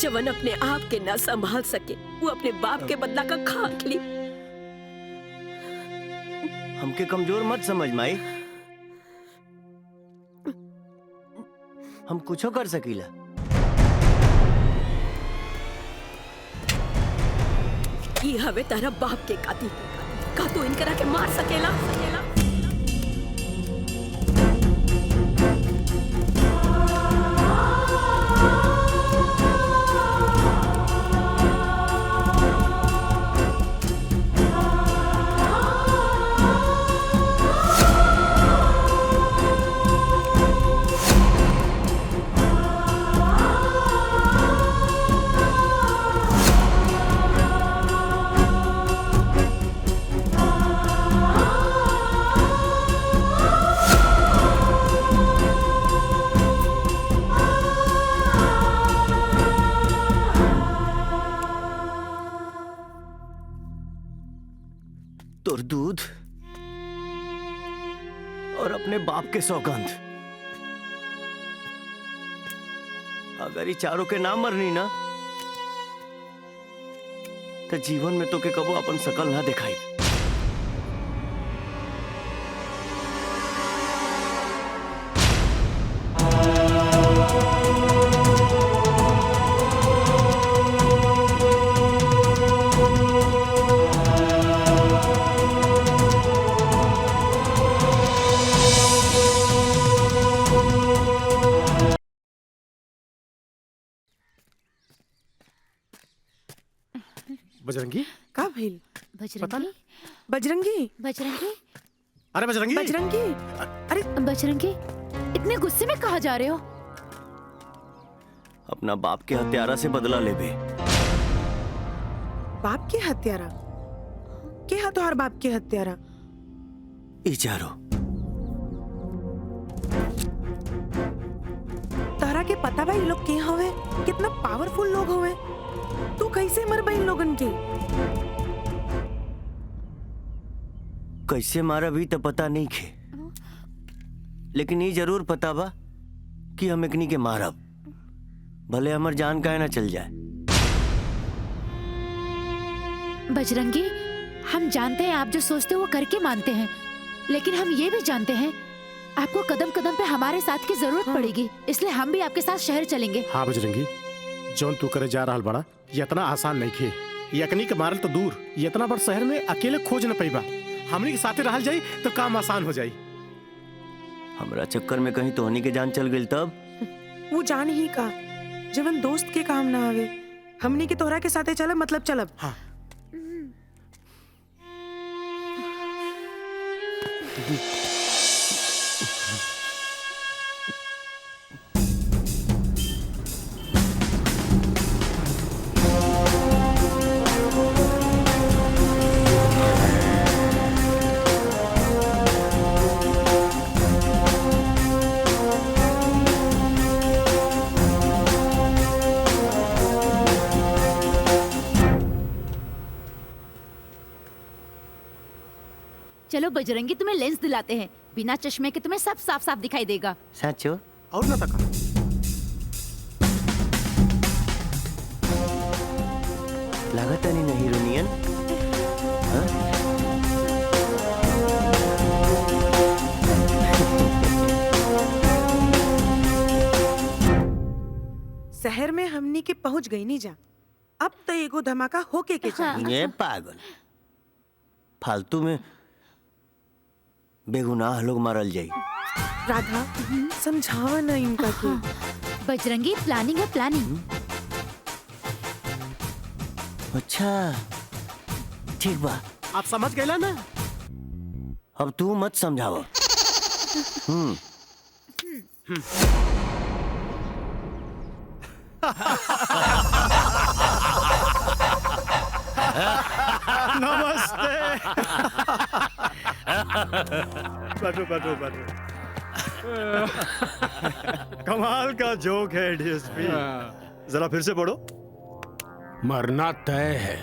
जवन अपने आप के ना संभाल सके, वो अपने बाप के बदला का खाक ली। हमके कमजोर मत समझ माई, हम कुछो कर सकीला। ये हवे तारा बाप के कातिल, का तो इनकरा के मार सकेला? बाप के सौगंध, अगर ये चारों के नाम मरनी ना तो जीवन में तो के कबो अपन शकल ना दिखाई। बजरंगी का भइल? बजरंगी, बजरंगी, बजरंगी, अरे बजरंगी, बजरंगी, अरे बजरंगी, इतने गुस्से में कहाँ जा रहे हो? अपना बाप के हत्यारा से बदला ले बे। बाप के हत्यारा? के हा तोहार बाप के हत्यारा? ई चारो। तारा के पता बा ये लोग के हवे? कितना पावरफुल लोग हवे? तू कैसे मर बा इन लोगन के? कैसे मारा भी तो पता नहीं खे, लेकिन ये जरूर पता बा कि हम एकनी के मारब, भले हमर जान काहे ना चल जाए। बजरंगी, हम जानते हैं आप जो सोचते हो वो करके मानते हैं, लेकिन हम ये भी जानते हैं आपको कदम कदम पे हमारे साथ की जरूरत पड़ेगी, इसलिए हम भी आपके साथ शहर चलेंगे। हाँ बजरंगी, जौन तू करे जा रहा बड़ा ये इतना आसान नहीं खे। यकनी के मारल तो दूर, ये इतना बड़ शहर में अकेले खोज न पैबा। हमनी के साथे रहल जाई तो काम आसान हो जाई। हमरा चक्कर में कहीं तोहनी के जान चल गई तब? वो जान ही का जवन दोस्त के काम ना आवे। हमनी के तोहरा के साथे चलब मतलब चलब। हाँ। चलो बजरंगी, तुम्हें लेंस दिलाते हैं, बिना चश्मे के तुम्हें सब साफ साफ दिखाई देगा। सचो? और ना तका। लागत नहीं नहीं हीरोनियन। हाँ? शहर में हमनी के पहुंच गई नहीं जा। अब तो एगो धमाका होके के चाहिए। ये पागल, फालतू में बेगुनाह लोग मारल जाई। राधा, समझावा ना इनका के। बजरंगी, प्लानिंग है प्लानिंग। अच्छा ठीक बा, आप समझ गए ना? अब तू मत समझावा। नमस्ते। बैठो बैठो बैठो। कमाल का जोक है डीएसपी, जरा फिर से पढ़ो। मरना तय है,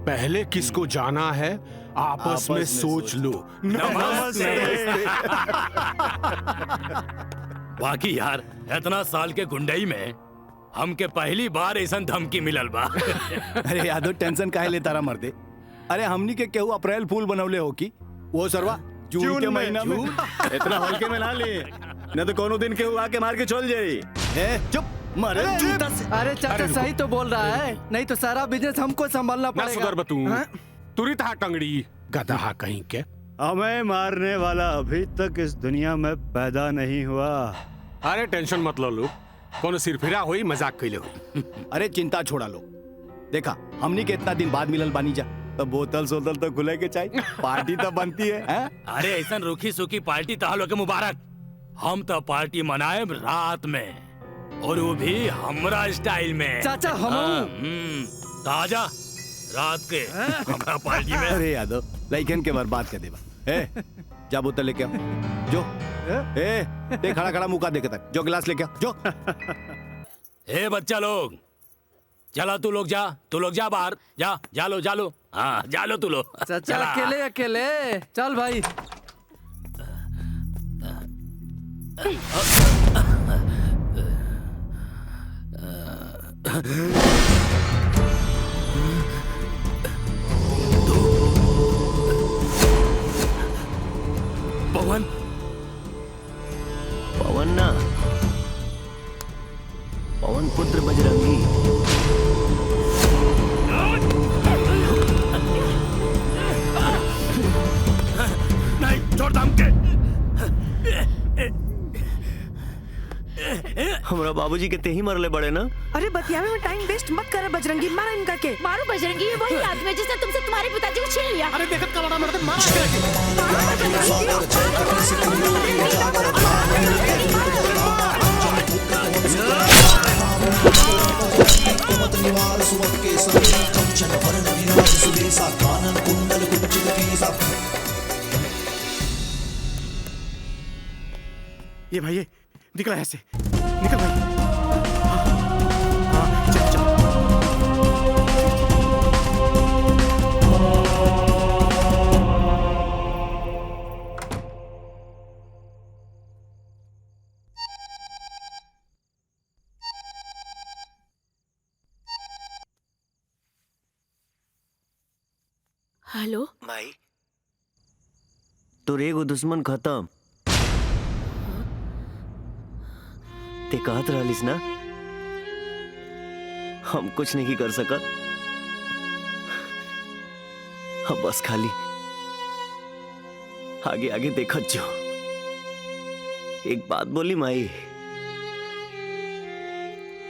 पहले किसको जाना है आपस में सोच लो। नमस्ते। बाकी यार इतना साल के गुंडई में हमके पहली बार ऐसा धमकी मिलल बा। अरे यादव टेंशन काहे लेता रहा मर्दे। अरे हमनी के केहू अप्रैल फूल बनवले हो की वो सरवा जून के महीना में। इतना हल्के में ना ले, न तो कोनो दिन केहू आके मार के चल जाई। चुप मरे जूता से। अरे चाचा सही तो बोल रहा है, नहीं तो सारा बिजनेस हमको संभालना ना पड़ेगा। सुधर बतू, तुरी था टंगड़ी गधा कहीं के। हमें मारने वाला अभी तक इस दुनिया में पैदा नहीं हुआ। अरे टेंशन मत लो लोग, कौन सिरफिरा हुई मजाक कैले हुई। अरे चिंता छोड़ा लो, देखा हमनी के इतना दिन बाद मिलल बानी जा, तो बोतल सोतल तो खुले के चाहिए, पार्टी तो बनती है। अरे ऐसा रूखी सूखी पार्टी तहलो के मुबारक। हम तो पार्टी मनाए रात में, और वो भी हमरा स्टाइल में। चाचा हम ताजा रात के हमरा पार्टी में। अरे यादव लइकन के बर्बाद कर देवा। ए जा बोतल लेके आओ, जो ए खड़ा खड़ा मुका देखे तक जो गिलास लेके आओ, जो। ए बच्चा लोग, चला तू लोग जा बाहर, जा लो। हाँ जा लो तू लोग। चाचा अकेले अकेले चल भाई। पवन पवन ना, पवन पुत्र बजरंगी। नहीं, छोड़ दम के। हमरा बाबूजी के ते ही मरले बड़े ना। अरे बतियावे में टाइम वेस्ट मत कर बजरंगी, मारा इनका के। मारो बजरंगी, ये वही आदमी है जिसने तुमसे तुम्हारे पिताजी को छीन लिया। अरे देखत का बड़ा मर्द ये भाई ये निकल ऐसे, निकल भाई। हाँ, चल चल। हेलो भाई, तोर एगो दुश्मन खत्म। ते कहत रहलिस ना हम कुछ नहीं कर सकत। हम बस खाली आगे आगे देखत जो। एक बात बोली माई,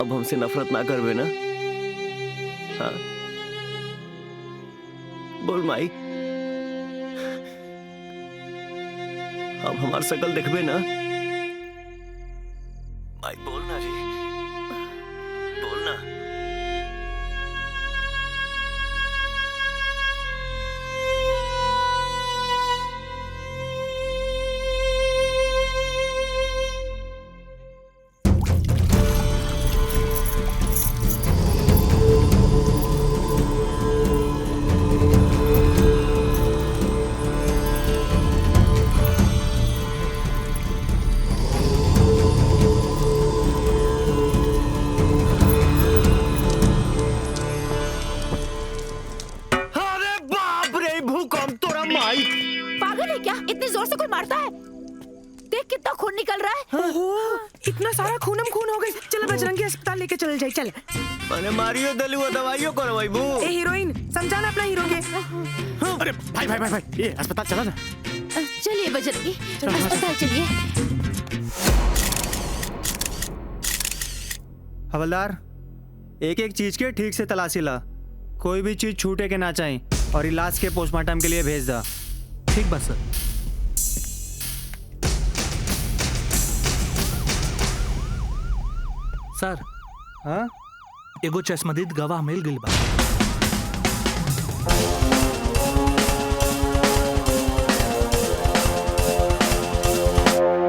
अब हमसे नफरत ना करबे ना? हाँ बोल माई, अब हमार शकल देखबे ना? माई बोल ना रे, बोल ना। पागल है क्या? इतनी जोर से कोई मारता है? देख कितना खून निकल रहा है। ओहो, इतना सारा खूनम खून हो गई। चल बजरंगी अस्पताल लेके चल जाए। चल मैंने मारियो दलुआ दवाइयों करवाई बू। ए हीरोइन, समझाना अपना हीरो के। अरे भाई भाई भाई भाई, ये अस्पताल चला ना। चलिए बजरंगी, अस्पताल चलिए। हवलदार, एक एक चीज के ठीक से तलाशी ला, कोई भी चीज छूटे के ना चाहिए, और इलाज के पोस्टमार्टम के लिए भेज दा। ठीक बस सर। सर, हाँ एगो चश्मदीद गवाह मिल गइल बा।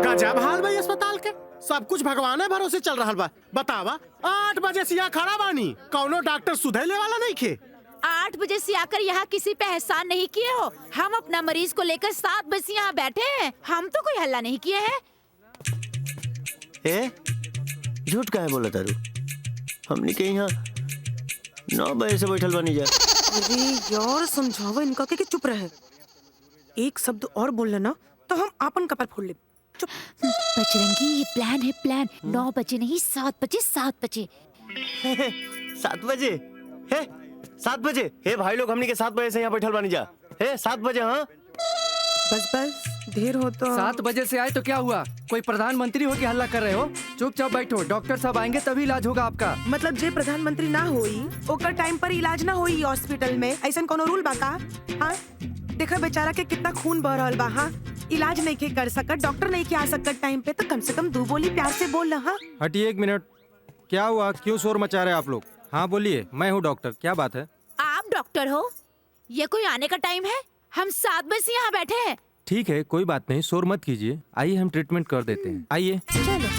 गजब हाल भाई अस्पताल के, सब कुछ भगवाने भरोसे चल रहा बा। बतावा 8 बजे से यहाँ खड़ा बानी, कौनो डॉक्टर सुधैले वाला नहीं खे। 8 बजे से आकर यहाँ किसी पे एहसान नहीं किए हो। हम अपना मरीज को लेकर 7 बजे यहाँ बैठे हैं। हम तो कोई हल्ला नहीं किए हैं। ए झूठ काहे बोला तारू? हमने के यहाँ 9 बजे से बैठल बनी जा। अरे यार समझावा इनका के चुप रहे। एक शब्द और बोलना ना तो हम आपन कपर फोड़ ले। चुप। बजरंगी, ये प्लान है, प्लान। 9 बजे नहीं, 7 बजे, 7 बजे। 7 बजे? हे 7 बजे? हे भाई लोग, हमने के 7 बजे से यहाँ बैठल बनी जा। हे 7 बजे? हाँ बस बस, देर हो तो। 7 बजे से आए तो क्या हुआ? कोई प्रधानमंत्री हो कि हल्ला कर रहे हो? चुपचाप बैठो, डॉक्टर साहब आएंगे तभी इलाज होगा आपका। मतलब जे प्रधानमंत्री ना होई ओकर टाइम पर इलाज ना होई हॉस्पिटल में, ऐसा कोनो रूल बा का? हाँ देखा बेचारा के कितना खून बह रहल बा। हाँ इलाज नहीं के कर सकत, डॉक्टर नहीं के आ सकत टाइम पे, तो कम से कम 2 बोली प्यार से बोल ना। हाँ हटिए 1 मिनट, क्या हुआ? क्यों शोर मचा रहे आप लोग? हाँ बोलिए, मैं हूँ डॉक्टर, क्या बात है? आप डॉक्टर हो? ये कोई आने का टाइम है? हम 7 बजे से यहाँ बैठे हैं। ठीक है, कोई बात नहीं, शोर मत कीजिए, आइए हम ट्रीटमेंट कर देते हैं, आइए। चलो।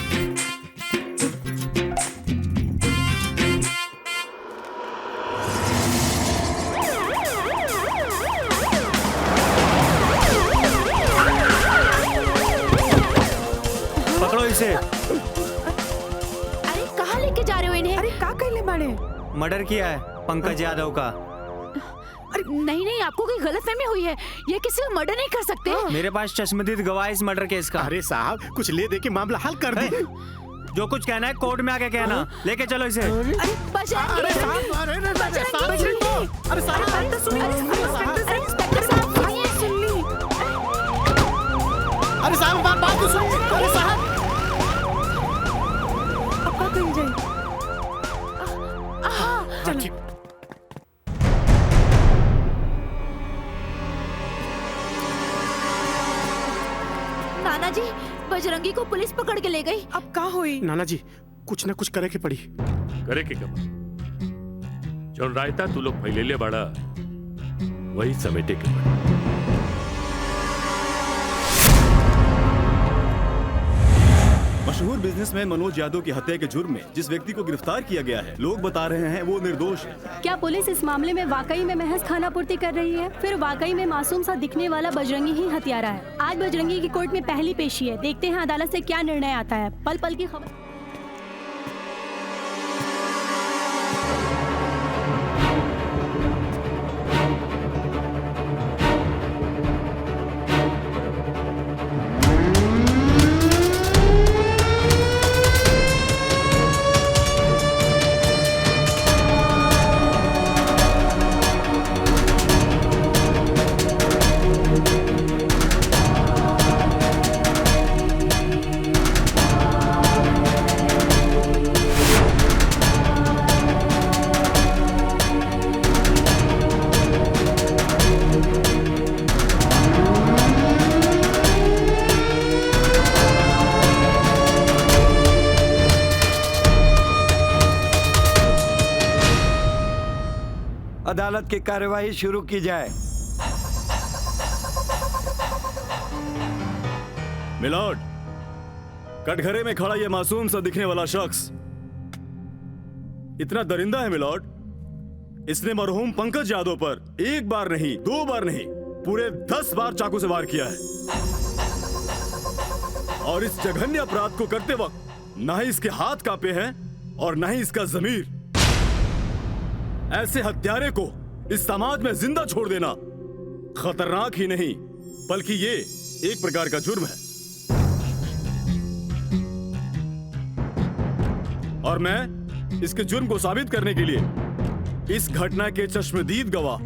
पकड़ो इसे। अरे कहाँ लेके जा रहे हो इन्हें? अरे का कहले बाड़े? मर्डर किया है पंकज यादव का। नहीं नहीं, आपको कोई गलतफहमी हुई है। ये किसी को मर्डर नहीं कर सकते। मेरे पास चश्मदीद गवाह इस मर्डर केस का। अरे साहब कुछ ले दे के मामला हल कर दे। जो कुछ कहना है कोर्ट में आके कहना। लेके चलो इसे। अरे बजरंगी, अरे साहब, बात तो सुनिए। अरे इंस्पेक्टर साहब सुनिए। अरे साहब बात तो सुनिए। अरे साहब अपा कहीं जाए। चलो। नाना जी, बजरंगी को पुलिस पकड़ के ले गई। अब का हुई? नाना जी कुछ न कुछ करे के पड़ी। करे के कब जौन रायता तू लोग फैले ले बड़ा वही समेटे के पड़ी। मशहूर बिजनेसमैन मनोज यादव की हत्या के जुर्म में जिस व्यक्ति को गिरफ्तार किया गया है, लोग बता रहे हैं वो निर्दोष है। क्या पुलिस इस मामले में वाकई में महज खानापूर्ति कर रही है? फिर वाकई में मासूम सा दिखने वाला बजरंगी ही हत्यारा है। आज बजरंगी की कोर्ट में पहली पेशी है। देखते हैं अदालत से क्या निर्णय आता है। पल पल की खबर। अदालत की कार्यवाही शुरू की जाए। मिलॉर्ड, कटघरे में खड़ा ये मासूम सा दिखने वाला शख्स इतना दरिंदा है मिलॉर्ड। इसने मरहूम पंकज यादव पर एक बार नहीं, दो बार नहीं, पूरे 10 बार चाकू से वार किया है। और इस जघन्य अपराध को करते वक्त ना ही इसके हाथ कांपे हैं और ना ही इसका जमीर। ऐसे हत्यारे को इस समाज में जिंदा छोड़ देना खतरनाक ही नहीं बल्कि ये एक प्रकार का जुर्म है। और मैं इसके जुर्म को साबित करने के लिए इस घटना के चश्मदीद गवाह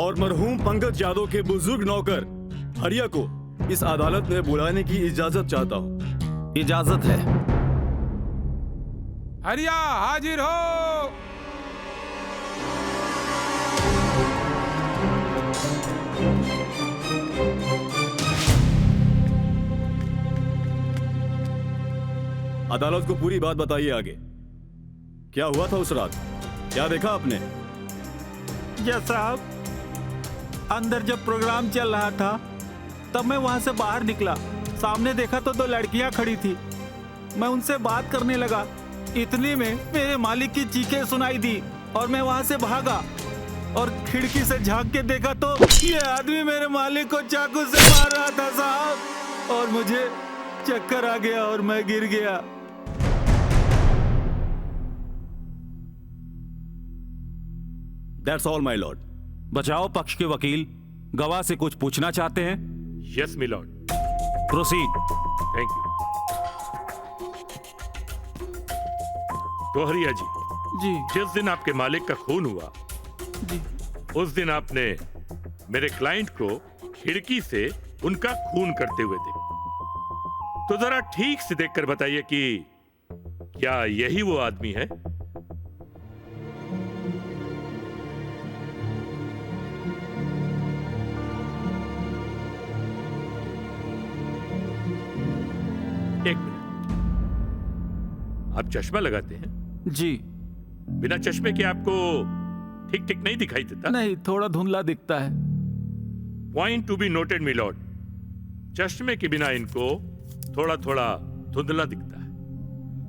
और मरहूम पंकज यादव के बुजुर्ग नौकर हरिया को इस अदालत में बुलाने की इजाजत चाहता हूं। इजाजत है। हरिया हाजिर हो। अदालत को पूरी बात बताइए आगे। क्या हुआ था उस रात? क्या देखा आपने? जज साहब, अंदर जब प्रोग्राम चल रहा था तब मैं वहां से बाहर निकला। सामने देखा तो 2 लड़कियां खड़ी थी। मैं उनसे बात करने लगा। इतने में मेरे मालिक की चीखें सुनाई दी और मैं वहां से भागा और खिड़की से झांक के देखा तो ये आदमी मेरे मालिक को चाकू से मार रहा था साहब। और मुझे चक्कर आ गया और मैं गिर गया। That's all, my lord. बचाओ पक्ष के वकील गवाह से कुछ पूछना चाहते हैं। Yes milord. Proceed. Thank you. तो हरिया जी, जिस दिन आपके मालिक का खून हुआ जी, उस दिन आपने मेरे क्लाइंट को खिड़की से उनका खून करते हुए देखा। तो जरा ठीक से देखकर बताइए कि क्या यही वो आदमी है? एक मिनट, आप चश्मा लगाते हैं? जी। बिना चश्मे के आपको ठीक ठीक नहीं दिखाई देता? नहीं, थोड़ा धुंधला दिखता है। Point to be noted milord. चश्मे के बिना इनको थोड़ा थोड़ा धुंधला दिखता है।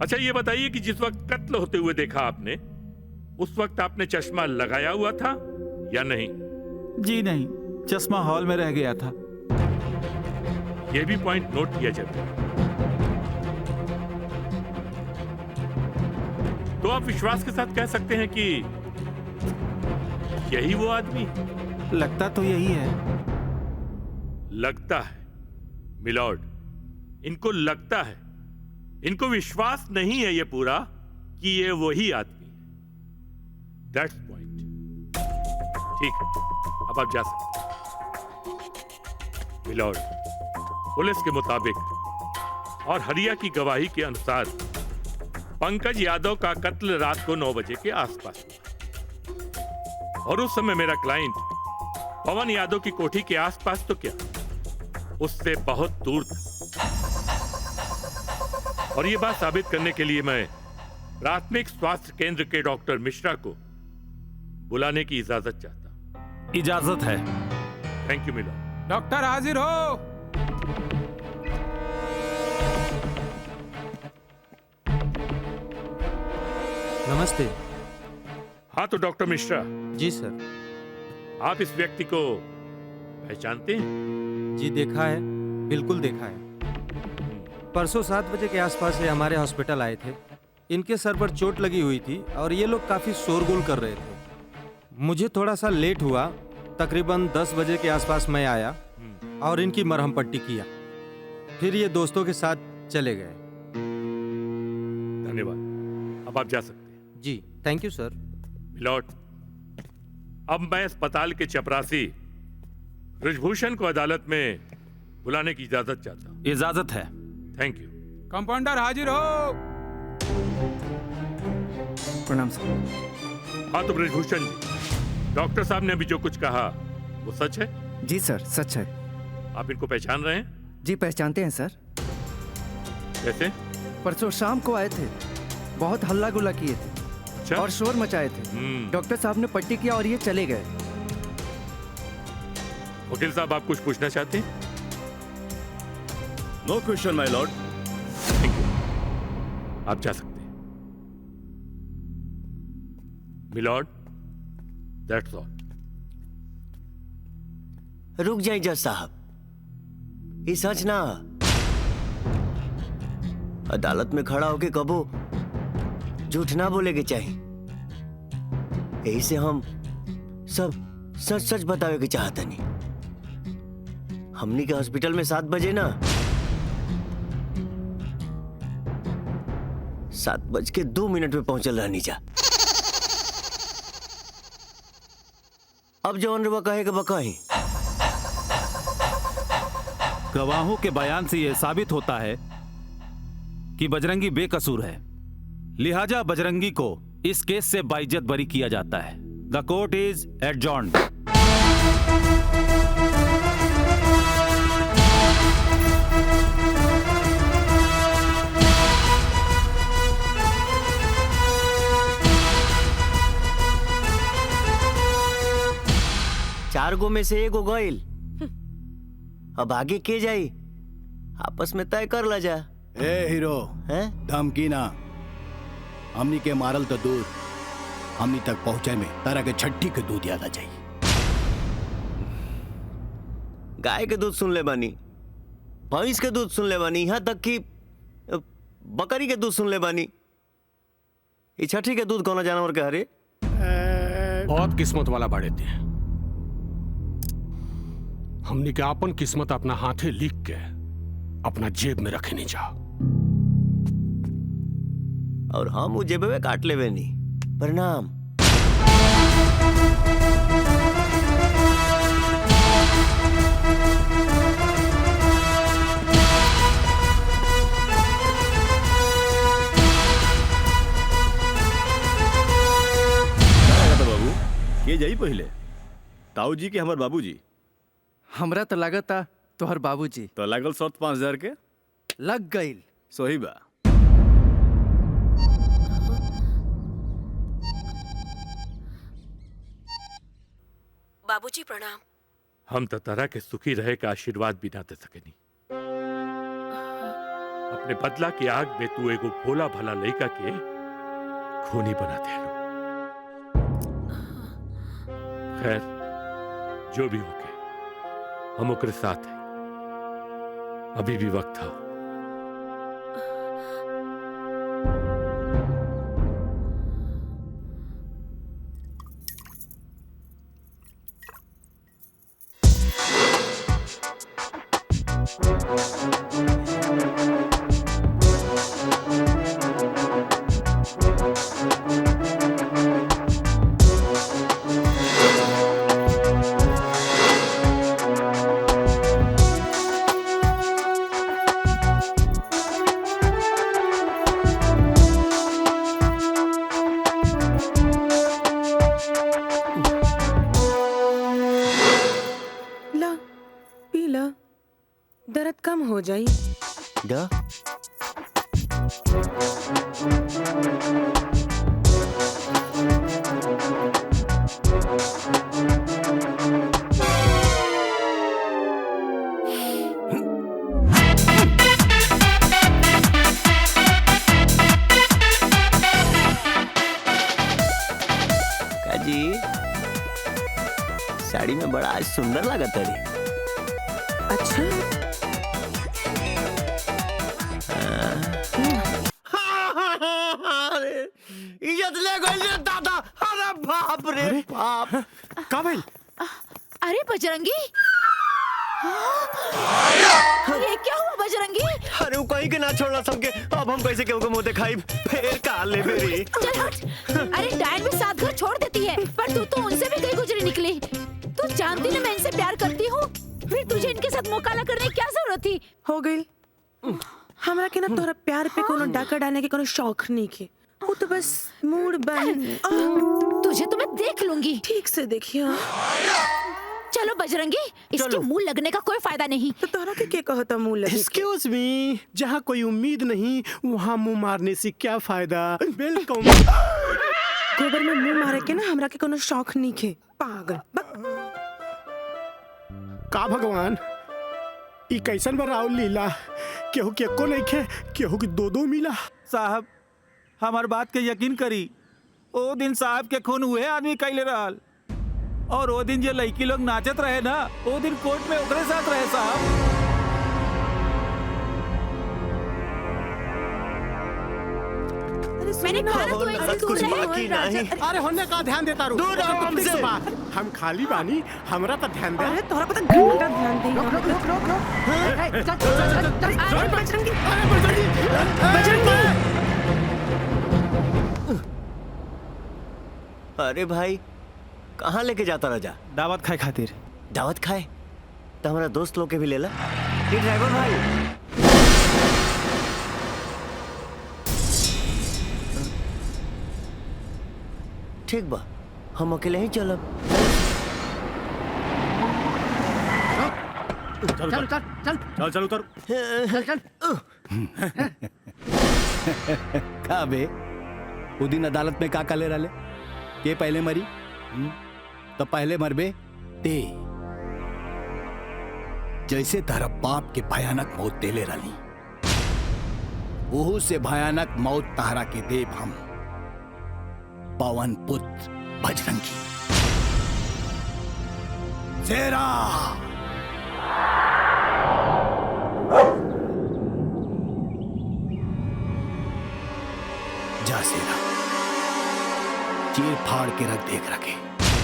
अच्छा ये बताइए कि जिस वक्त कत्ल होते हुए देखा आपने, उस वक्त आपने चश्मा लगाया हुआ था या नहीं? जी नहीं, चश्मा हॉल में रह गया था। यह भी पॉइंट नोट किया जाता है। तो आप विश्वास के साथ कह सकते हैं कि यही वो आदमी? लगता तो यही है। लगता है मिलॉर्ड, इनको लगता है, इनको विश्वास नहीं है ये पूरा कि ये वही आदमी है। That's point. ठीक है, अब आप जा सकते हैं। मिलॉर्ड, पुलिस के मुताबिक और हरिया की गवाही के अनुसार पंकज यादव का कत्ल रात को 9 बजे के आसपास हुआ और उस समय मेरा क्लाइंट पवन यादव की कोठी के आसपास तो क्या, उससे बहुत दूर था। और ये बात साबित करने के लिए मैं प्राथमिक स्वास्थ्य केंद्र के डॉक्टर मिश्रा को बुलाने की इजाजत चाहता हूं। इजाजत है। Thank you milord. डॉक्टर हाजिर हो। नमस्ते। हाँ तो डॉक्टर मिश्रा। जी सर। आप इस व्यक्ति को पहचानते हैं? जी देखा है, बिल्कुल देखा है। परसों 7 बजे के आसपास ये हमारे हॉस्पिटल आए थे। इनके सर पर चोट लगी हुई थी और ये लोग काफ़ी शोरगुल कर रहे थे। मुझे थोड़ा सा लेट हुआ, तकरीबन 10 बजे के आसपास मैं आया और इनकी मरहम पट्टी किया। फिर ये दोस्तों के साथ चले गए। धन्यवाद, अब आप जा सकते हैं। जी थैंक यू सर। मिलॉर्ड, अब मैं अस्पताल के चपरासी ब्रजभूषण को अदालत में बुलाने की इजाजत चाहता हूँ। इजाजत है। Thank you. कंपाउंडर हाजिर हो। प्रणाम सर। हाँ तो ब्रजभूषण जी, डॉक्टर साहब ने अभी जो कुछ कहा वो सच है? जी सर, सच है। आप इनको पहचान रहे हैं? जी पहचानते हैं सर। कैसे? परसों शाम को आए थे, बहुत हल्ला गुल्ला किए थे। अच्छा? और शोर मचाए थे। डॉक्टर साहब ने पट्टी किया और ये चले गए। वकील साहब, आप कुछ पूछना चाहते हैं? No question my lord. Thank you, आप जा सकते हैं। My lord, that's all. रुक जाइए जज साहब, ये सच ना। अदालत में खड़ा होके कबो झूठ ना बोले के चाहिए। यही से हम सब सच सच बतावे के चाहता नहीं। हमनी के हॉस्पिटल में 7 बजे ना 7:02 में पहुंचल रहनी जा। अब जवन रुआ कहे के बकाही। गवाहों के बयान से यह साबित होता है कि बजरंगी बेकसूर है, लिहाजा बजरंगी को इस केस से बाइज्जत बरी किया जाता है। द कोर्ट इज एडजॉर्न्ड। चार गो में से एगो गइल, अब आगे के जाई आपस में तय कर ला जा। ए हीरो, धमकी ना। हमनी के मारल तो दूर, हमनी तक पहुंचे में तारा के छट्टी के दूध याद आ जाई। गाय के दूध सुन ले बानी, भैंस के दूध सुन ले बानी, यहाँ तक कि बकरी के दूध सुन ले बानी। ये छठी के दूध कौन जानवर के हरे? बहुत किस्मत वाला बाड़े थे। हमनी के अपन किस्मत अपना हाथे लिख के अपना जेब में रखे नहीं जा। और हम वो जेब में काट ले नहीं। प्रणाम। बाबू के जाई पहले ताऊ जी के हमार बाबूजी? हमरा तो लागता तोहर बाबूजी। तो लागल शर्त 5000 के लग गई। सही बा। बाबूजी प्रणाम। हम तो तरह के सुखी रहे का आशीर्वाद भी ना दे सकेनी। अपने बदला की आग में तू एगो भोला भला लड़का के खूनी बना दे। खैर जो भी हो के हम ओकरे साथ हैं। अभी भी वक्त था। काम हो जाई। दा काजी साड़ी में बड़ा आज सुंदर लगा तारी। अच्छा इज्जत ले गई दादा। अरे बाप रे बाप। का भाई? अरे बजरंगी, ये क्या हुआ बजरंगी? अरे वो कहीं के ना छोड़ना सबके। अब हम कैसे केहू को मुंह दिखाई? फिर काल ले मेरी। चल हट। अरे डायन भी साथ घर छोड़ देती है, पर तू तो उनसे भी गई गुजरी निकली। तू जानती ना मैं इनसे प्यार करती हूँ, फिर तुझे इनके साथ मुकाला करने की क्या जरूरत थी? हो गई। हमरा के ना तोरा प्यार पे कोनो डाका डालने के कोनो शौक नहीं के। वो तो बस मूड बन। तुझे तो मैं देख लूंगी। ठीक से देखियो। चलो बजरंगी, इसके मुंह लगने का कोई फायदा नहीं। तो तोरा के कहता मुंह लगे? एक्सक्यूज मी, जहाँ कोई उम्मीद नहीं वहाँ मुंह मारने से क्या फायदा? वेलकम। गोबर में मुंह मारे के ना हमरा के कोनो शौक नहीं के। पागल का भगवान, ई कैसन बराउ लीला? केहू के एको नहीं खे, केहू के दो दो मिला। साहब हमार बात के यकीन करी, ओ दिन साहब के खून हुए आदमी कैले रहल, और वो दिन जो लड़की लोग नाचत रहे ना, वो दिन कोर्ट में ओकरे साथ रहे साहब। मैंने कहा ना तू ऐसे दूर रहे। अरे होने का ध्यान देता रू। दूर रहो हमसे। हम खाली बानी, हमरा पर ध्यान दे। अरे तोरा पता घंटा ध्यान दे। अरे बजरंगी, अरे भाई कहाँ लेके जाता राजा? दावत खाए खातिर। दावत खाए तो हमारा दोस्त लोग के भी ले ला। ये ड्राइवर भाई ठीक बा, हम अकेले ही चलब। चल चल चल चल चल उतर। चल चल। का बे वो दिन अदालत में का काले रले के पहले मरी तो पहले मरबे ते जैसे तारा बाप के भयानक मौत देले रली, ओहू से भयानक मौत तारा के देव हम पवन पुत्र बजरंगी। शेरा जा शेरा, चीर फाड़ के रख देख रखे।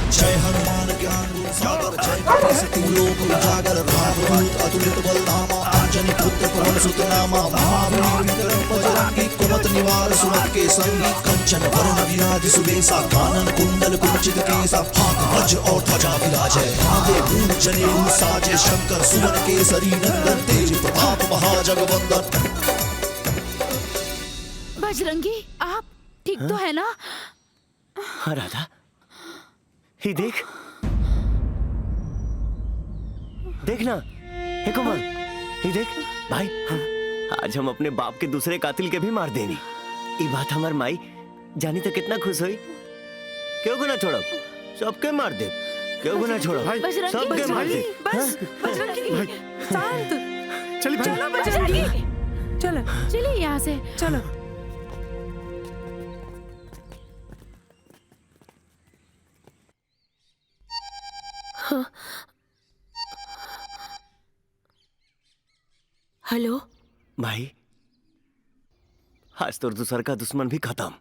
जय हनुमान ज्ञान सागर जय कपीसति लोक उजागर भागवत अतुलित बलधामा अंजनी पुत्र पवन सुत नामा महावीर विक्रम बजरंगी कुमत निवार सुरत के संगी कंचन वरण विराज सुबेसा कानन कुंडल कुंचित केसा हाथ वज्र और ध्वजा विराजै आगे भूम जनेऊ साजै शंकर सुवन केसरी नंदन तेज प्रताप महाजगवंदन। बजरंगी आप ठीक तो है ना? हाँ राधा, ही देख देखना, हे कोमल, ही देख भाई, आज हम अपने बाप के दूसरे कातिल के भी मार देनी। ये बात हमार माई जानी तो कितना खुश हुई। क्यों को ना छोड़ो, सबके मार दे। क्यों को ना छोड़ो, सबके मार दे। बस बजरंगी शांत। चलो बजरंगी, चलो चलिए यहाँ से। चलो हेलो भाई, आज तो दूसर का दुश्मन भी खत्म।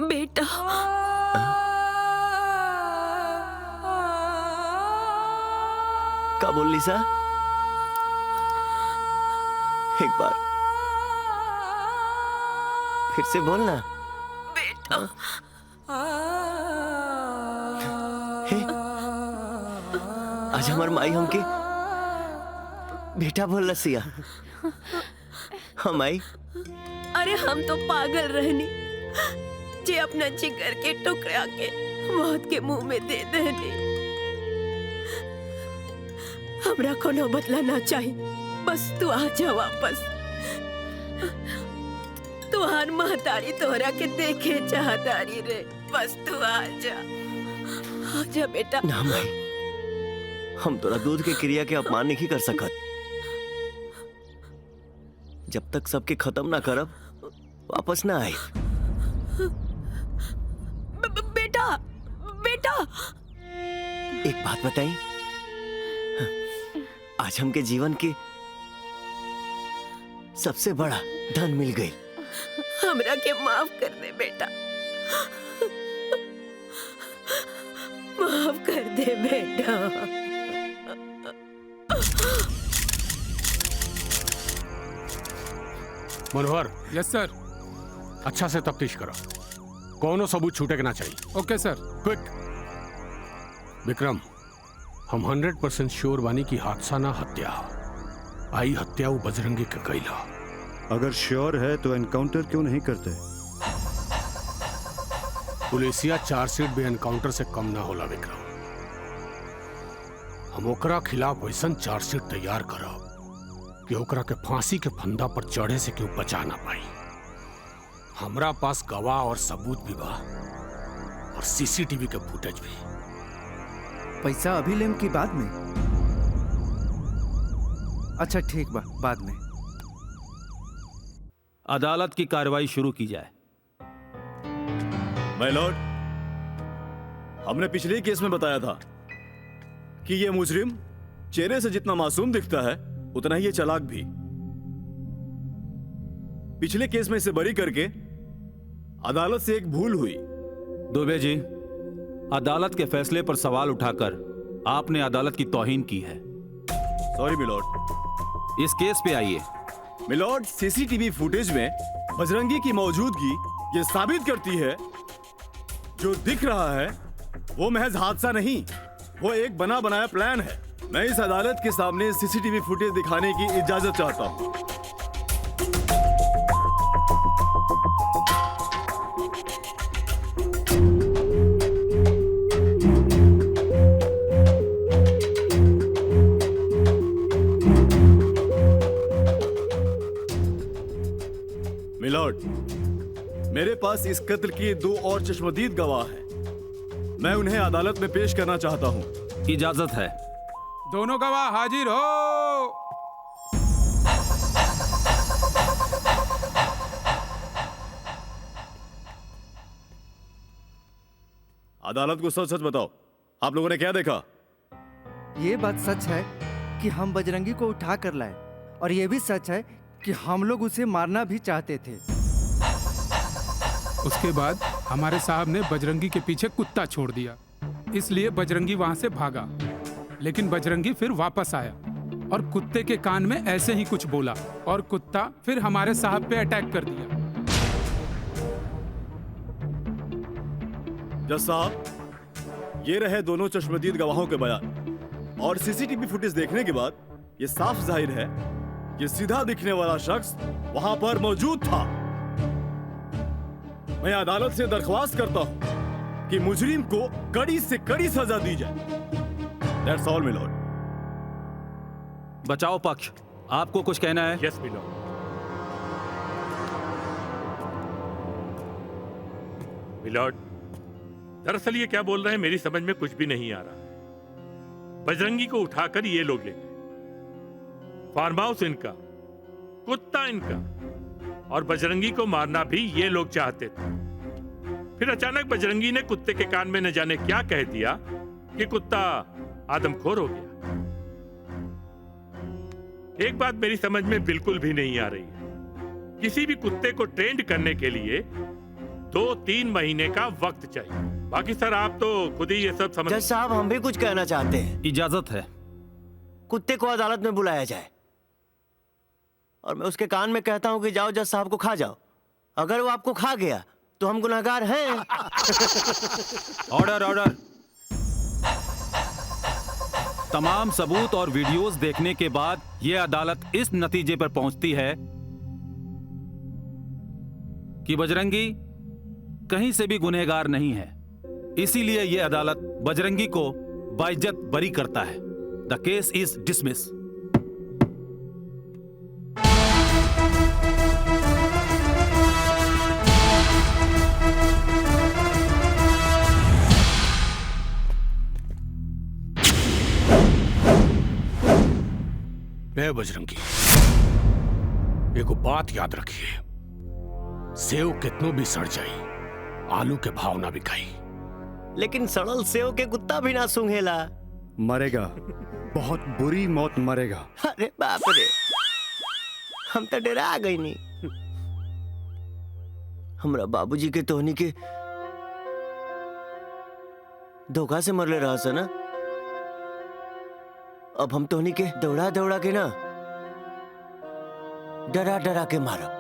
बेटा क्या बोल लीसा? एक बार फिर से बोलना। बेटा आज हमार माई हमके बेटा बोल रसिया। हम आई। अरे हम तो पागल रहनी जे अपना जिगर के टुकड़ा के मौत के मुंह में दे देने। हमरा कोनो बदला ना चाहिए, बस तू आ जा वापस। तुहार महतारी तोहरा के देखे चाहतारी रे, बस तू आ जा बेटा। ना भाई, हम तोरा दूध के क्रिया के अपमान नहीं कर सकत। जब तक सबके खत्म ना करब वापस ना आए। बेटा बेटा, एक बात बताई, आज हमके जीवन के सबसे बड़ा धन मिल गई। हमरा के माफ कर दे बेटा, माफ कर दे बेटा। मनोहर। यस सर। अच्छा से तफ्तीश करो, कोनो सबूत छूटे के ना चाहिए। ओके सर। क्विक। विक्रम, हम 100% श्योर बानी की हादसा ना हत्या आई। हत्या वो बजरंगी के कैला। अगर श्योर है तो एनकाउंटर क्यों नहीं करते? पुलिसिया चार्जशीट भी एनकाउंटर से कम ना होला विक्रम। हम ओकरा खिलाफ वैसन चार्जशीट तैयार करब कि ओकरा के फांसी के फंदा पर चढ़े से क्यों बचा ना पाई। हमरा पास गवाह और सबूत भी बा और सीसीटीवी के फुटेज भी। पैसा अभी लेम की बाद में? अच्छा ठीक बा, बाद में। अदालत की कार्रवाई शुरू की जाए। माय लॉर्ड, हमने पिछले केस में बताया था कि ये मुजरिम चेहरे से जितना मासूम दिखता है उतना ही ये चालाक भी। पिछले केस में इसे बरी करके अदालत से एक भूल हुई। दुबे जी, अदालत के फैसले पर सवाल उठाकर आपने अदालत की तौहीन की है। Sorry milord. इस केस पे आइए। मिलॉर्ड, सीसीटीवी फुटेज में बजरंगी की मौजूदगी ये साबित करती है जो दिख रहा है वो महज हादसा नहीं, वो एक बना बनाया प्लान है। मैं इस अदालत के सामने सीसीटीवी फुटेज दिखाने की इजाजत चाहता हूं। मिलॉर्ड, मेरे पास इस कत्ल के 2 और चश्मदीद गवाह हैं। मैं उन्हें अदालत में पेश करना चाहता हूं। इजाजत है। दोनों गवाह हाजिर हो। अदालत को सच सच बताओ, आप लोगों ने क्या देखा? ये बात सच है कि हम बजरंगी को उठा कर लाए, और ये भी सच है कि हम लोग उसे मारना भी चाहते थे। उसके बाद हमारे साहब ने बजरंगी के पीछे कुत्ता छोड़ दिया, इसलिए बजरंगी वहां से भागा। लेकिन बजरंगी फिर वापस आया और कुत्ते के कान में ऐसे ही कुछ बोला, और कुत्ता फिर हमारे साहब पे अटैक कर दिया। जज साहब, ये रहे दोनों चश्मदीद गवाहों के बयान, और सीसीटीवी फुटेज देखने के बाद ये साफ जाहिर है कि सीधा दिखने वाला शख्स वहां पर मौजूद था। मैं अदालत से दरख्वास्त करता हूं कि मुजरिम को कड़ी से कड़ी सजा दी जाए। That's all, milord. बचाओ पक्ष, आपको कुछ कहना है? Yes milord. मिलॉर्ड, दरअसल ये क्या बोल रहे हैं मेरी समझ में कुछ भी नहीं आ रहा। बजरंगी को उठाकर ये लोग ले गए, फार्म हाउस इनका, कुत्ता इनका, और बजरंगी को मारना भी ये लोग चाहते थे। फिर अचानक बजरंगी ने कुत्ते के कान में न जाने क्या कह दिया कि कुत्ता आदमखोर हो गया। एक बात मेरी समझ में बिल्कुल भी नहीं आ रही है। किसी भी कुत्ते को ट्रेंड करने के लिए 2-3 महीने का वक्त चाहिए। बाकी सर आप तो खुद ही ये सब समझ। जज साहब, हम भी कुछ कहना चाहते हैं। इजाजत है। कुत्ते को अदालत में बुलाया जाए और मैं उसके कान में कहता हूं कि जाओ जज साहब को खा जाओ। अगर वो आपको खा गया तो हम गुनहगार हैं। Order, order. तमाम सबूत और वीडियोस देखने के बाद यह अदालत इस नतीजे पर पहुंचती है कि बजरंगी कहीं से भी गुनहगार नहीं है, इसीलिए ये अदालत बजरंगी को बाइज्जत बरी करता है। द केस इज डिसमिस। ए बजरंगी, एगो बात याद रखिए, सेव कितनो भी सड़ जाई, आलू के भाव ना बिकाई। लेकिन सड़ल सेव के कुत्ता भी ना सूंघेला। मरेगा, बहुत बुरी मौत मरेगा। अरे बाप रे, हम तो डरा गई नहीं। हमरा बाबूजी के तोहनी के धोखा से मरले रहा से ना। अब हम तोहनी के दौड़ा दौड़ा के ना डरा डरा के मारब।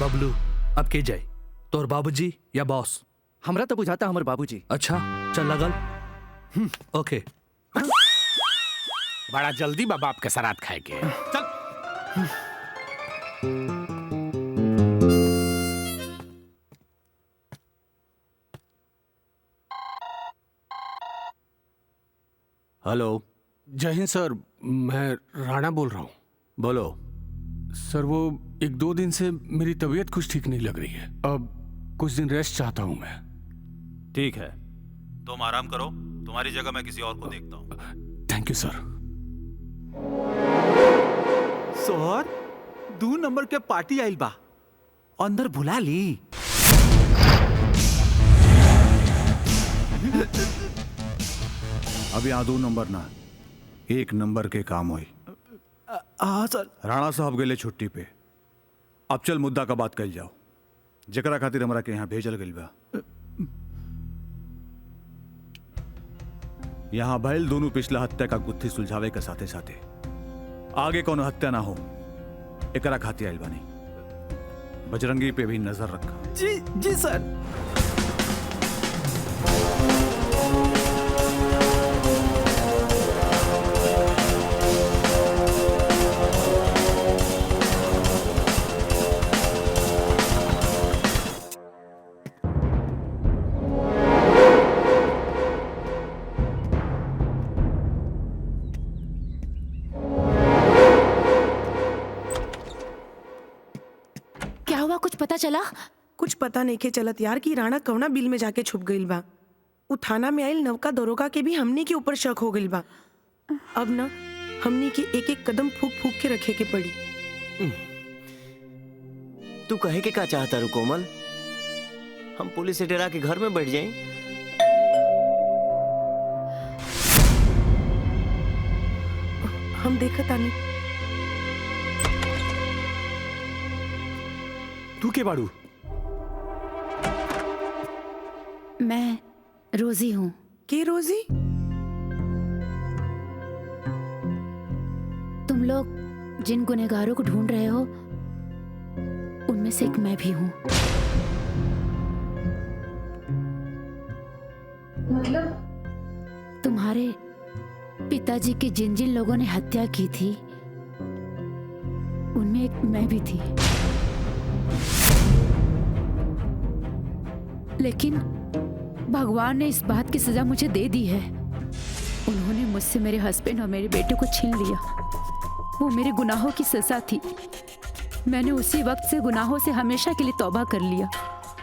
बबलू, अब के जाए, तोर बाबूजी या बॉस? हमरा तो बुझाता हमर बाबूजी। अच्छा चल लगल। ओके। बड़ा जल्दी बा बाप के सराद खाए के। चल। हेलो। जय हिंद सर, मैं राणा बोल रहा हूँ। बोलो। सर वो 1-2 दिन से मेरी तबीयत कुछ ठीक नहीं लग रही है। अब कुछ दिन रेस्ट चाहता हूँ मैं। ठीक है, तुम आराम करो, तुम्हारी जगह मैं किसी और को देखता हूँ। थैंक यू सर। सोहर 2 नंबर के पार्टी आइल बा, अंदर बुला ली। अब यहाँ 2 नंबर ना, 1 नंबर के काम हुई। हाँ सर। राणा साहब गए छुट्टी पे। अब चल मुद्दा का बात कल जाओ, जकरा खातिर हमरा के यहाँ भेजल गइल बा। यहाँ भइल दोनों पिछला हत्या का गुत्थी सुलझावे के साथे साथे आगे कोनो हत्या ना हो, एकरा खातिर आइल बानी। बजरंगी पे भी नजर रखा। जी जी सर। कुछ पता चला? कुछ पता नहीं के चलत यार कि राणा कौना बिल में जाके छुप गइल बा। उ थाना में आइल नवका दरोगा के भी हमनी के ऊपर शक हो गइल बा। अब ना हमनी के एक एक कदम फूक फूक के रखे के पड़ी। तू कहे के का चाहता रू कोमल? हम पुलिस से डरा के घर में बैठ जाएं? हम देखत आनी। तू के बाड़ू? मैं रोजी हूँ। के रोजी? तुम लोग जिन गुनहगारों को ढूंढ रहे हो उनमें से एक मैं भी हूँ। तुम्हारे पिताजी की जिन जिन लोगों ने हत्या की थी उनमें एक मैं भी थी। लेकिन भगवान ने इस बात की सजा मुझे दे दी है। उन्होंने मुझसे मेरे हस्बैंड और मेरे बेटे को छीन लिया। वो मेरे गुनाहों की सजा थी। मैंने उसी वक्त से गुनाहों से हमेशा के लिए तौबा कर लिया।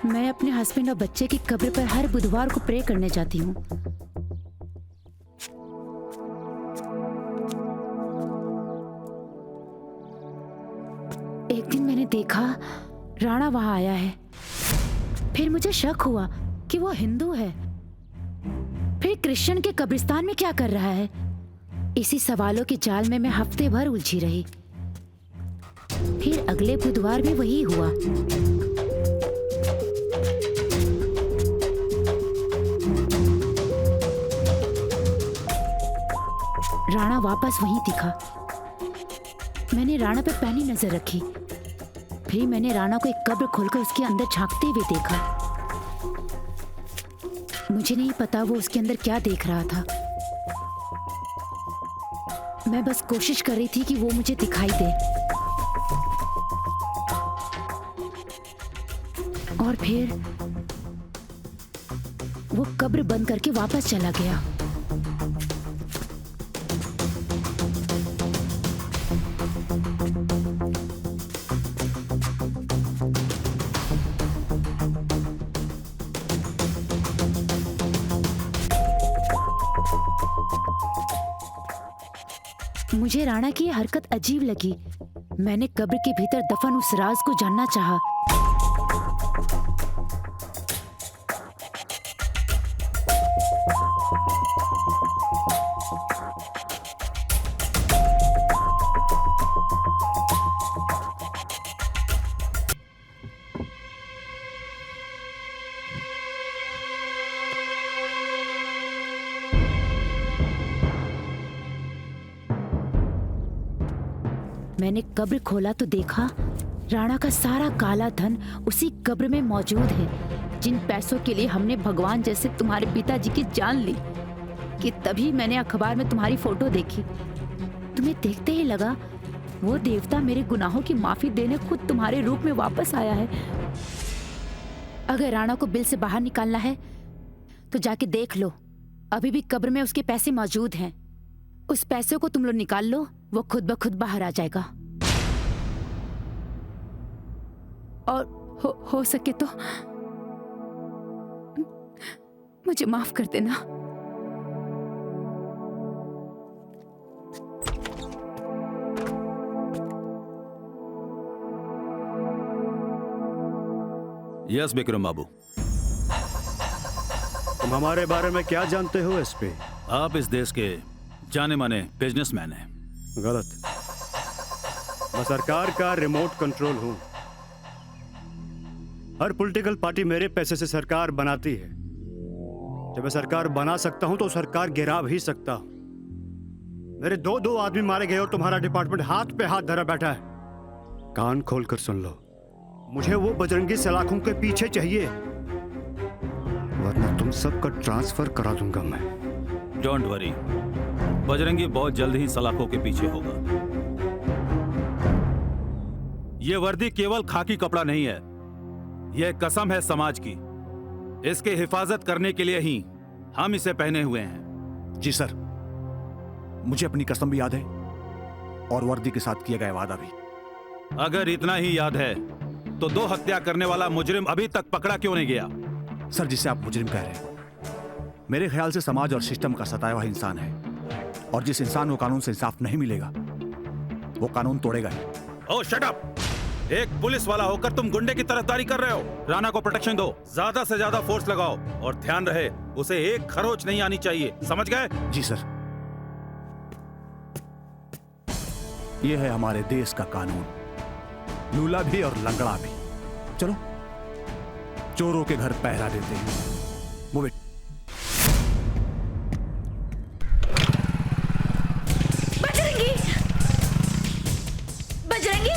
मैं अपने हस्बैंड और बच्चे की कब्र पर हर बुधवार को प्रे करने जाती हूँ। एक दिन मैंने देखा राणा वहां आया है। फिर मुझे शक हुआ कि वो हिंदू है। फिर क्रिश्चियन के कब्रिस्तान में क्या कर रहा है? इसी सवालों के जाल में मैं हफ्ते भर उलझी रही। फिर अगले बुधवार भी वही हुआ। राणा वापस वहीं दिखा। मैंने राणा पे पहली नजर रखी। फिर मैंने राणा को एक कब्र खोलकर उसके अंदर झांकते हुए देखा। मुझे नहीं पता वो उसके अंदर क्या देख रहा था। मैं बस कोशिश कर रही थी कि वो मुझे दिखाई दे। और फिर वो कब्र बंद करके वापस चला गया। मुझे राणा की यह हरकत अजीब लगी। मैंने कब्र के भीतर दफन उस राज को जानना चाहा। मैंने कब्र खोला तो देखा राणा का सारा काला धन उसी कब्र में मौजूद है, जिन पैसों के लिए हमने भगवान जैसे तुम्हारे पिताजी की जान ली। कि तभी मैंने अखबार में तुम्हारी फोटो देखी। तुम्हें देखते ही लगा वो देवता मेरे गुनाहों की माफी देने खुद तुम्हारे रूप में वापस आया है। अगर राणा को बिल से बाहर निकालना है तो जाके देख लो, अभी भी कब्र में उसके पैसे मौजूद हैं। उस पैसे को तुम लोग निकाल लो, वो खुद ब खुद बाहर आ जाएगा। और हो सके तो मुझे माफ कर देना। यस विक्रम बाबू। तुम हमारे बारे में क्या जानते हो एसपी? आप इस देश के जाने माने बिजनेसमैन हैं। गलत। मैं सरकार का रिमोट कंट्रोल हूं। हर पॉलिटिकल पार्टी मेरे पैसे से सरकार बनाती है। जब मैं सरकार बना सकता हूं तो सरकार गिरा भी सकता हूं। मेरे दो आदमी मारे गए और तुम्हारा डिपार्टमेंट हाथ पे हाथ धरा बैठा है। कान खोलकर सुन लो, मुझे वो बजरंगी सलाखों के पीछे चाहिए, वरना तुम सबका ट्रांसफर करा दूंगा मैं। डोंट वरी, बजरंगी बहुत जल्द ही सलाखों के पीछे होगा। ये वर्दी केवल खाकी कपड़ा नहीं है, यह कसम है समाज की। इसके हिफाजत करने के लिए ही हम इसे पहने हुए हैं। जी सर, मुझे अपनी कसम भी याद है और वर्दी के साथ किया गया वादा भी। अगर इतना ही याद है तो 2 हत्या करने वाला मुजरिम अभी तक पकड़ा क्यों नहीं गया? सर, जिसे आप मुजरिम कह रहे हैं, मेरे ख्याल से समाज और सिस्टम का सताया हुआ इंसान है, और जिस इंसान को कानून से इंसाफ नहीं मिलेगा वो कानून तोड़ेगा ही। ओह शट अप! एक पुलिस वाला होकर तुम गुंडे की तरफदारी कर रहे हो। राणा को प्रोटेक्शन दो, ज्यादा से ज्यादा फोर्स लगाओ, और ध्यान रहे उसे एक खरोच नहीं आनी चाहिए, समझ गए? जी सर। यह है हमारे देश का कानून, लूला भी और लंगड़ा भी। चलो चोरों के घर पहरा देते हैं। Move it. Bajrangi! Bajrangi!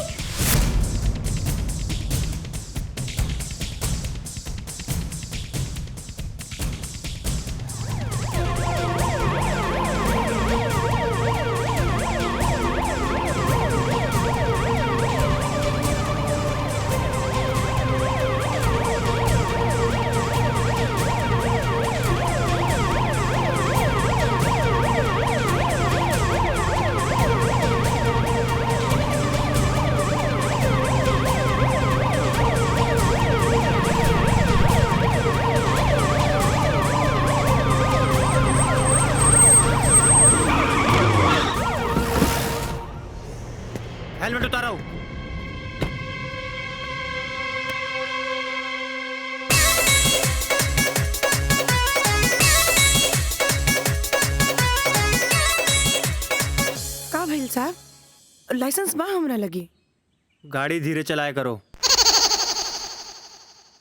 Helmet उतारो। का भइल साहब? लाइसेंस बा हमरा लगी। गाड़ी धीरे चलाया करो।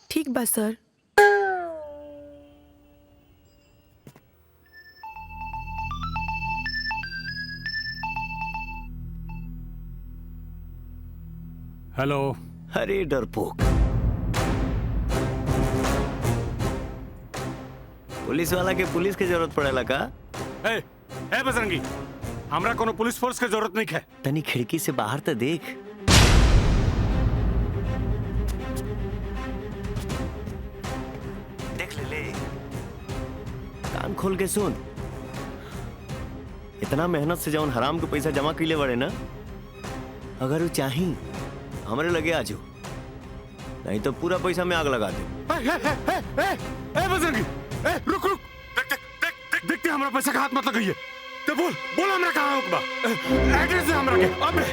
ठीक बा सर। हेलो। अरे डरपोक, पुलिस वाला के पुलिस की जरूरत पड़ेला का? ए बजरंगी, हमरा कोनो पुलिस फोर्स की जरूरत नहीं है। तनी खिड़की से बाहर तो देख। देख ले, कान खोल के सुन। इतना मेहनत से जौन हराम के पैसा जमा कैले बड़े ना, अगर वो चाही हमरे लगे आजो, नहीं तो पूरा पैसा में आग लगा दे। बजरंगी, रुक रुक, देखते हमरा पैसा का हाथ मत लगाइए। तो बोल हमरा कहाँ होगा, एड्रेस दे हमरा के। अबे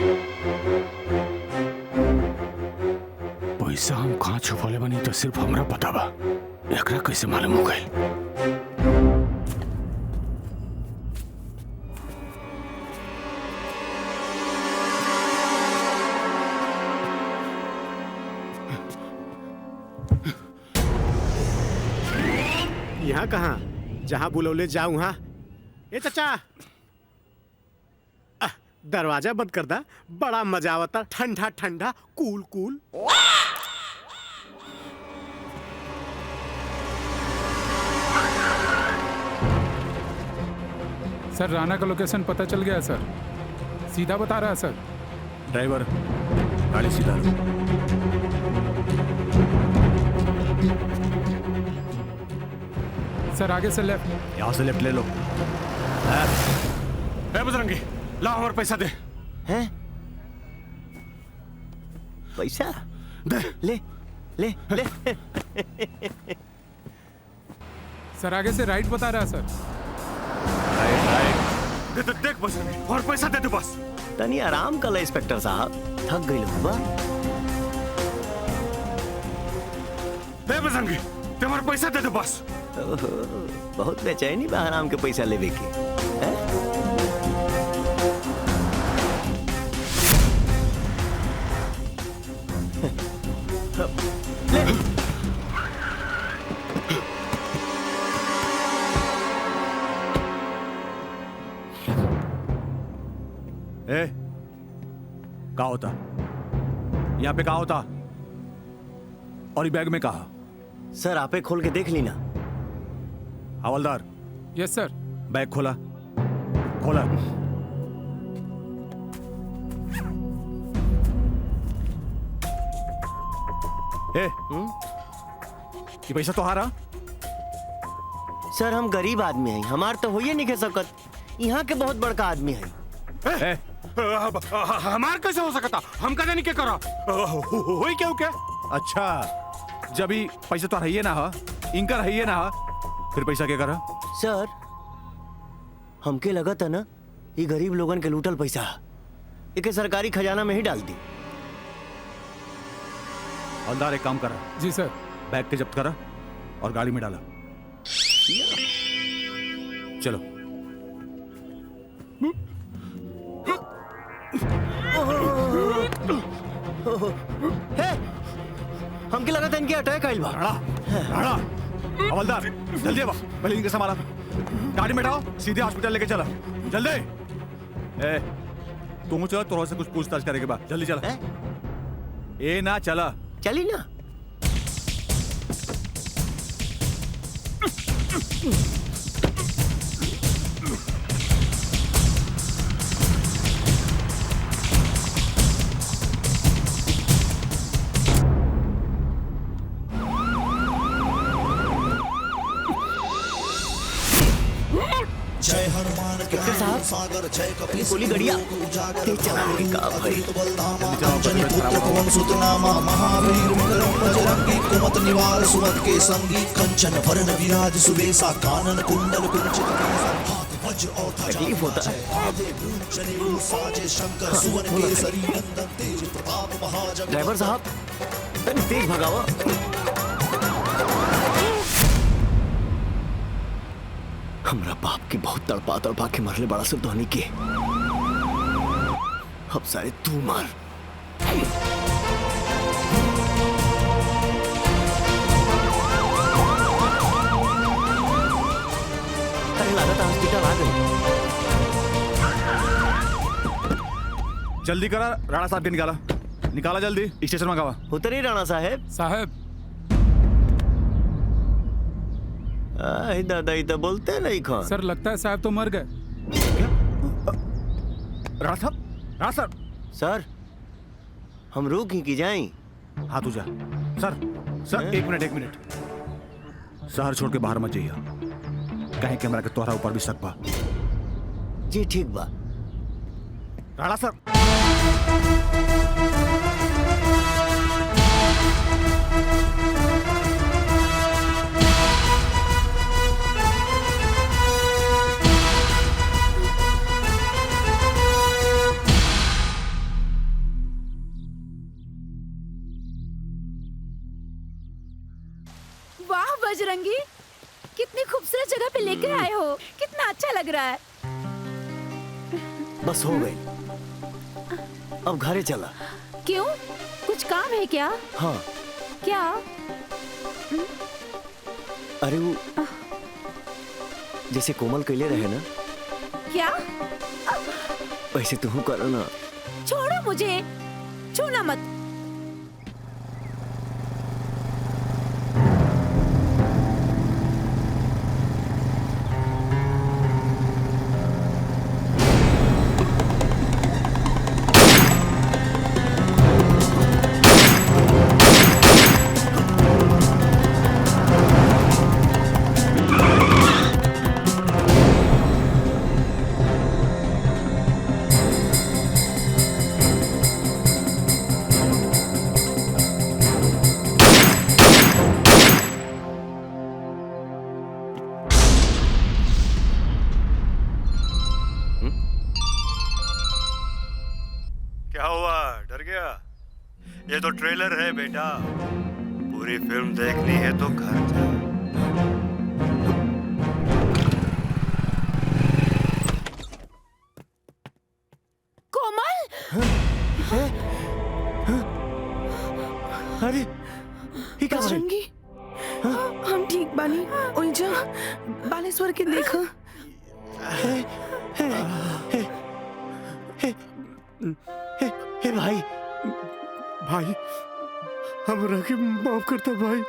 पैसा हम कहाँ छुपौले बनी तो सिर्फ हमरा पता बा, एकरा कैसे मालूम हो गई? यहाँ कहाँ? जहाँ बुलौले जाऊँ वहाँ। ए चाचा, दरवाजा बंद कर दा, बड़ा मजा आवता, ठंडा ठंडा, कूल कूल। सर राणा का लोकेशन पता चल गया सर, सीधा बता रहा है सर। ड्राइवर गाड़ी सीधा लो। सर आगे से लेफ्ट। यहाँ से लेफ्ट ले लो। बजरंगी, ला हमारा पैसा दे। हैं? पैसा दे। ले ले ले। सर आगे से राइट बता रहा है सर। देख बजरंगी, और पैसा दे दे बस। तनी आराम कर ले इंस्पेक्टर साहब, थक गई लोग बा। दे बजरंगी, तुम्हारा पैसा दे दे बस। बहुत बेचैनी बा आराम के पैसा लेवे के। ए, क्या होता? यहाँ पे क्या होता? और ये बैग में कहा? सर आपे खोल के देख ली ना। हवलदार। यस सर। बैग खोला, खोला। ये पैसा तो हारा? सर हम गरीब आदमी हैं, हमार तो होइए नहीं कह सकत। यहाँ के बहुत बड़का आदमी है। हमार कैसे हो सकता? हम कदे नहीं के करा होई क्यों के? अच्छा, जब ही पैसा तो रहिए ना हा, इनका रहिए ना हा, फिर पैसा क्या करा? सर हमके लगा था ना ये गरीब लोगन के लूटल पैसा एक सरकारी खजाना में ही डाल दी। हवलदार एक काम करा। जी सर। बैग के जब्त करा और गाड़ी में डाला। चलो। हमके लगा था इनके अटैक आइल बा। हवलदार जल्दी अब पहले इनके संभाला, गाड़ी में डालो, सीधे हॉस्पिटल लेके चला। जल्दी। ए तुम चलो, तोरा से कुछ पूछताछ करेंगे बा। जल्दी चला। ए ना चला। चली ना। जय हनुमान ज्ञान सागर जय कपि गोली गड़िया तेज चलाने की काम है। अंजनी पुत्र पवन सुत नामा महावीर विक्रम बजरंगी कुमत निवार सुमत के संगी कंचन वरण विराज सुबेसा कानन कुंडल कुंचित हाथ वज्र और तकलीफ होता है। साजे शंकर सुवन केसरी नंदन तेज प्रताप महाजग। ड्राइवर साहब तेज भगावा। हमरा बाप की बहुत तड़पा तड़पा के मरले बड़ा से धोनी के। अब सारे तू मार। अरे लागत हॉस्पिटल आ गई। जल्दी करा, राणा साहब के निकाला। निकाला जल्दी, स्टेशन में गवा। उतरी राणा साहेब। साहब दादा तो बोलते नहीं खान। सर लगता है साहब तो मर गए। राणा साहब, राणा साहब। सर हम रुक ही की जाएं। हाँ तू जा। सर सर एक मिनट। शहर छोड़ के बाहर मत जाइए, कहीं कैमरा के तोहरा ऊपर भी शक बा। जी ठीक बा। राणा साहब। वाह बजरंगी, कितनी खूबसूरत जगह पे लेकर आए हो, कितना अच्छा लग रहा है। बस हो गई, अब घरे चला। क्यों, कुछ काम है क्या? हाँ। क्या? अरे वो जैसे कोमल कैले रहे ना, क्या? वैसे तू करो ना। छोड़ो मुझे, छूना मत। क्या हुआ, डर गया? ये तो ट्रेलर है बेटा, पूरी फिल्म देखनी है तो घर जा। कोमल! अरे बजरंगी, हम ठीक बानी। ओइजा बालेश्वर के देखा। हे भाई, भाई हमरा के माफ करता भाई।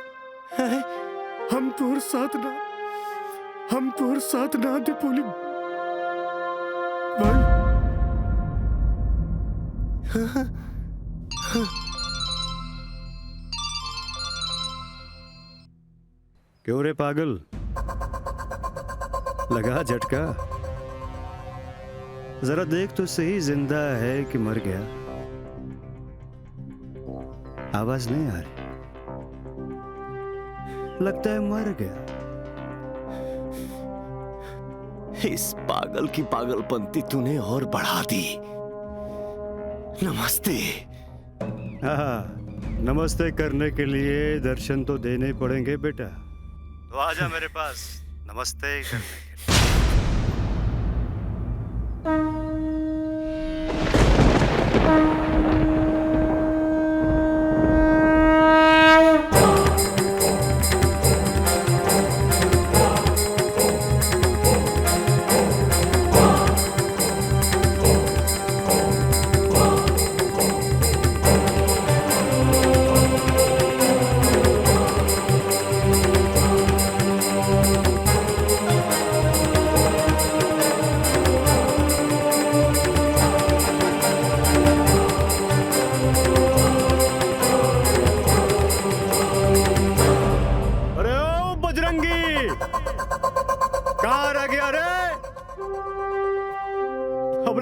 हम तोर साथ ना दे पोली भाई। क्यों रे पागल, लगा झटका? जरा देख तो सही, जिंदा है कि मर गया? आवाज नहीं आ रही, लगता है मर गया। इस पागल की पागलपंती तूने और बढ़ा दी। नमस्ते। हाँ, नमस्ते करने के लिए दर्शन तो देने पड़ेंगे बेटा, तो आजा मेरे पास नमस्ते करने के लिए।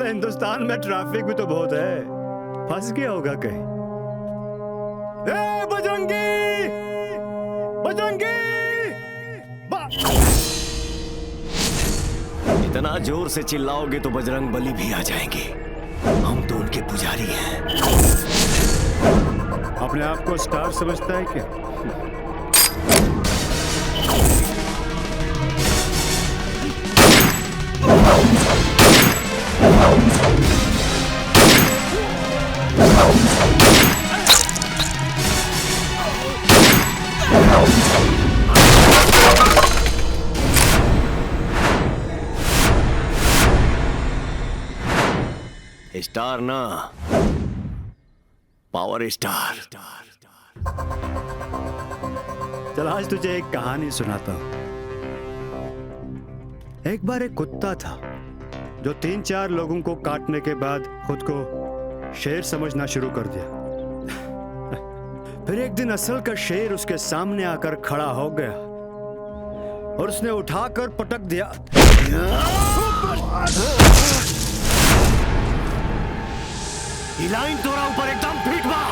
हिंदुस्तान में ट्रैफिक भी तो बहुत है, फंस गया होगा कहीं। ए बजरंगी, बजरंगी! इतना जोर से चिल्लाओगे तो बजरंग बली भी आ जाएंगे। हम तो उनके पुजारी हैं। अपने आप को स्टार समझता है क्या? स्टार ना, पावर स्टार। चल आज तुझे एक कहानी सुनाता हूं। एक बार एक कुत्ता था जो 3-4 लोगों को काटने के बाद खुद को शेर समझना शुरू कर दिया। फिर एक दिन असल का शेर उसके सामने आकर खड़ा हो गया और उसने उठाकर पटक दिया। ये लाइन तोरा ऊपर एकदम फिट बा।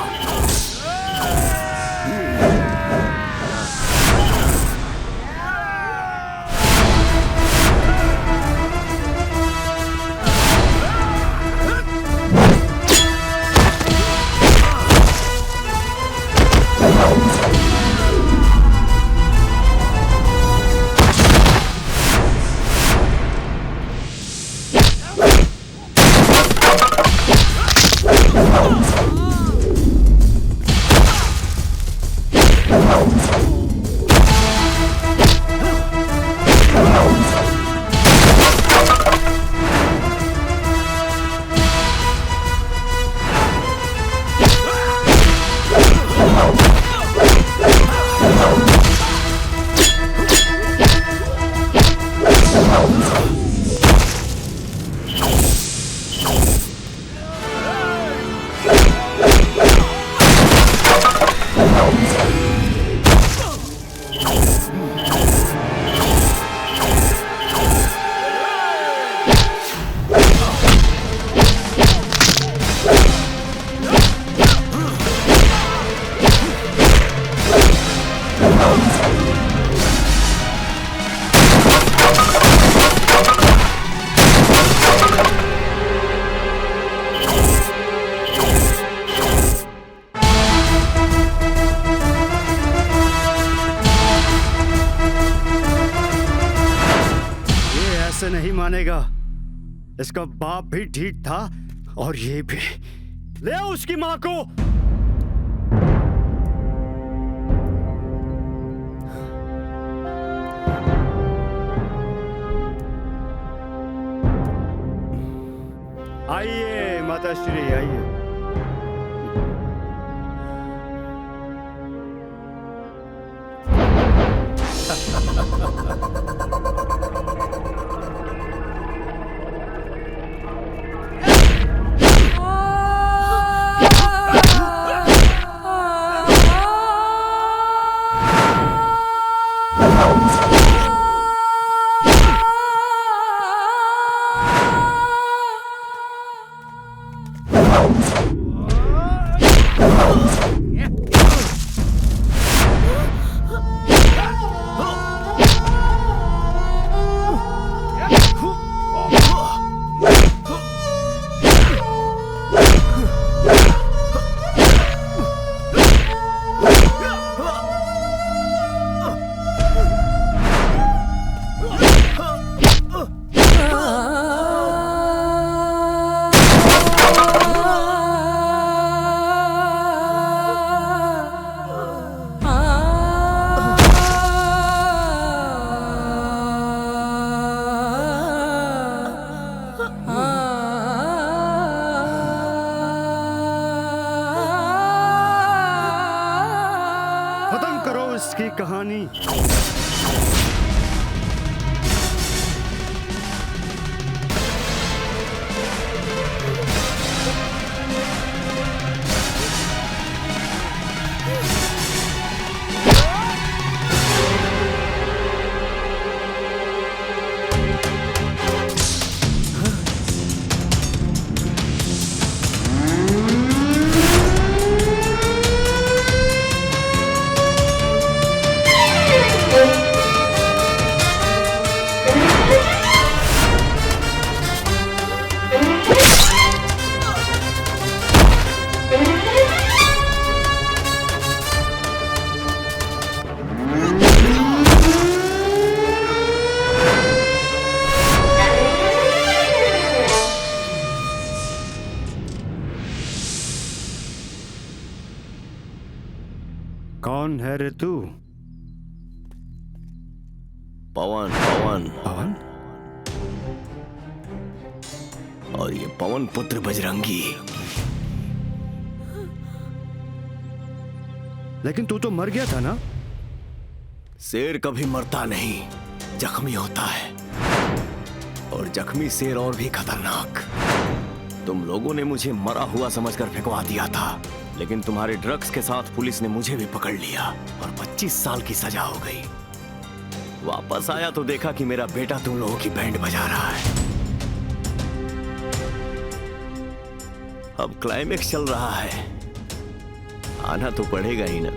नहीं मानेगा। इसका बाप भी ठीक था और ये भी। ले आओ उसकी मां को। आइए माताश्री आइए। इसकी कहानी। कौन है रे तू? पवन पवन पवन? और ये पवन पुत्र बजरंगी। लेकिन तू तो मर गया था ना। शेर कभी मरता नहीं, जख्मी होता है, और जख्मी शेर और भी खतरनाक। तुम लोगों ने मुझे मरा हुआ समझकर फेंकवा दिया था, लेकिन तुम्हारे ड्रग्स के साथ पुलिस ने मुझे भी पकड़ लिया और 25 साल की सजा हो गई। वापस आया तो देखा कि मेरा बेटा तुम लोगों की बैंड बजा रहा है। अब क्लाइमेक्स चल रहा है, आना तो पड़ेगा ही ना।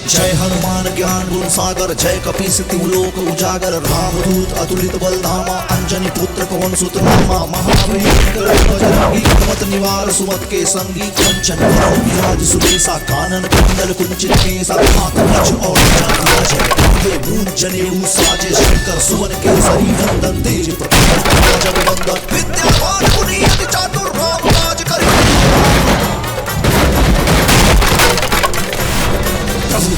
जय हनुमान ज्ञान गुण सागर, जय कपीस तिहु लोक उजागर, रामदूत अतुलित बलधामा, अंजनी पुत्र पवन सुत नामा, महावीर बजरंगी कुमत निवार सुमत के संगी, कंचन वरण विराज सुरेशा, कानन कुंडल कुंचित केसा, हाथ कवच और ध्वजा मूंज जनेऊ साजे, शंकर सुवन केसरी नंदन, तेज प्रताप जगवंदन, विद्यावान गुणी अति चातुर, राम काज करि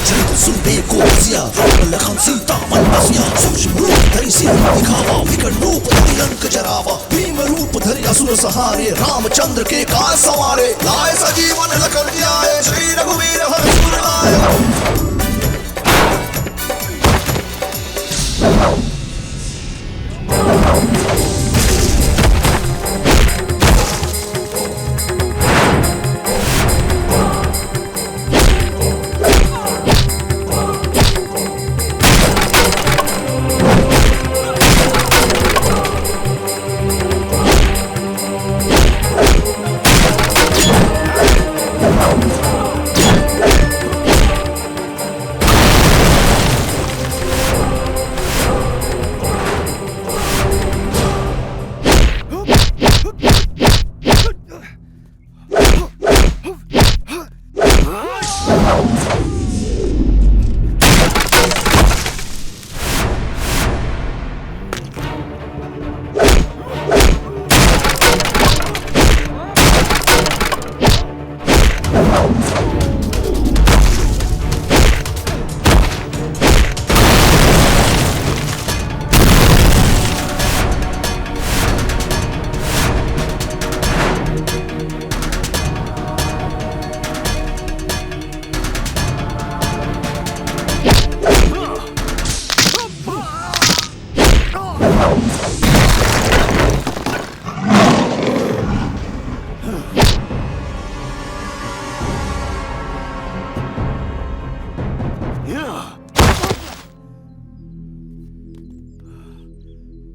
चरित सुनते को बसिया, लखन सीता मन बसिया, सूक्ष्म रूप धरि सिर दिखावा, विकट रूप धरि लंक जरावा, भीम रूप धरि असुर सहारे, रामचंद्र के काज संवारे, लाए सजीवन लखन जियाए, श्री रघुवीर हर्ष उर लाए।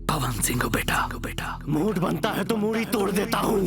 पवन सिंह बेटा, मूड बनता है तो मूड़ी तोड़ देता हूँ।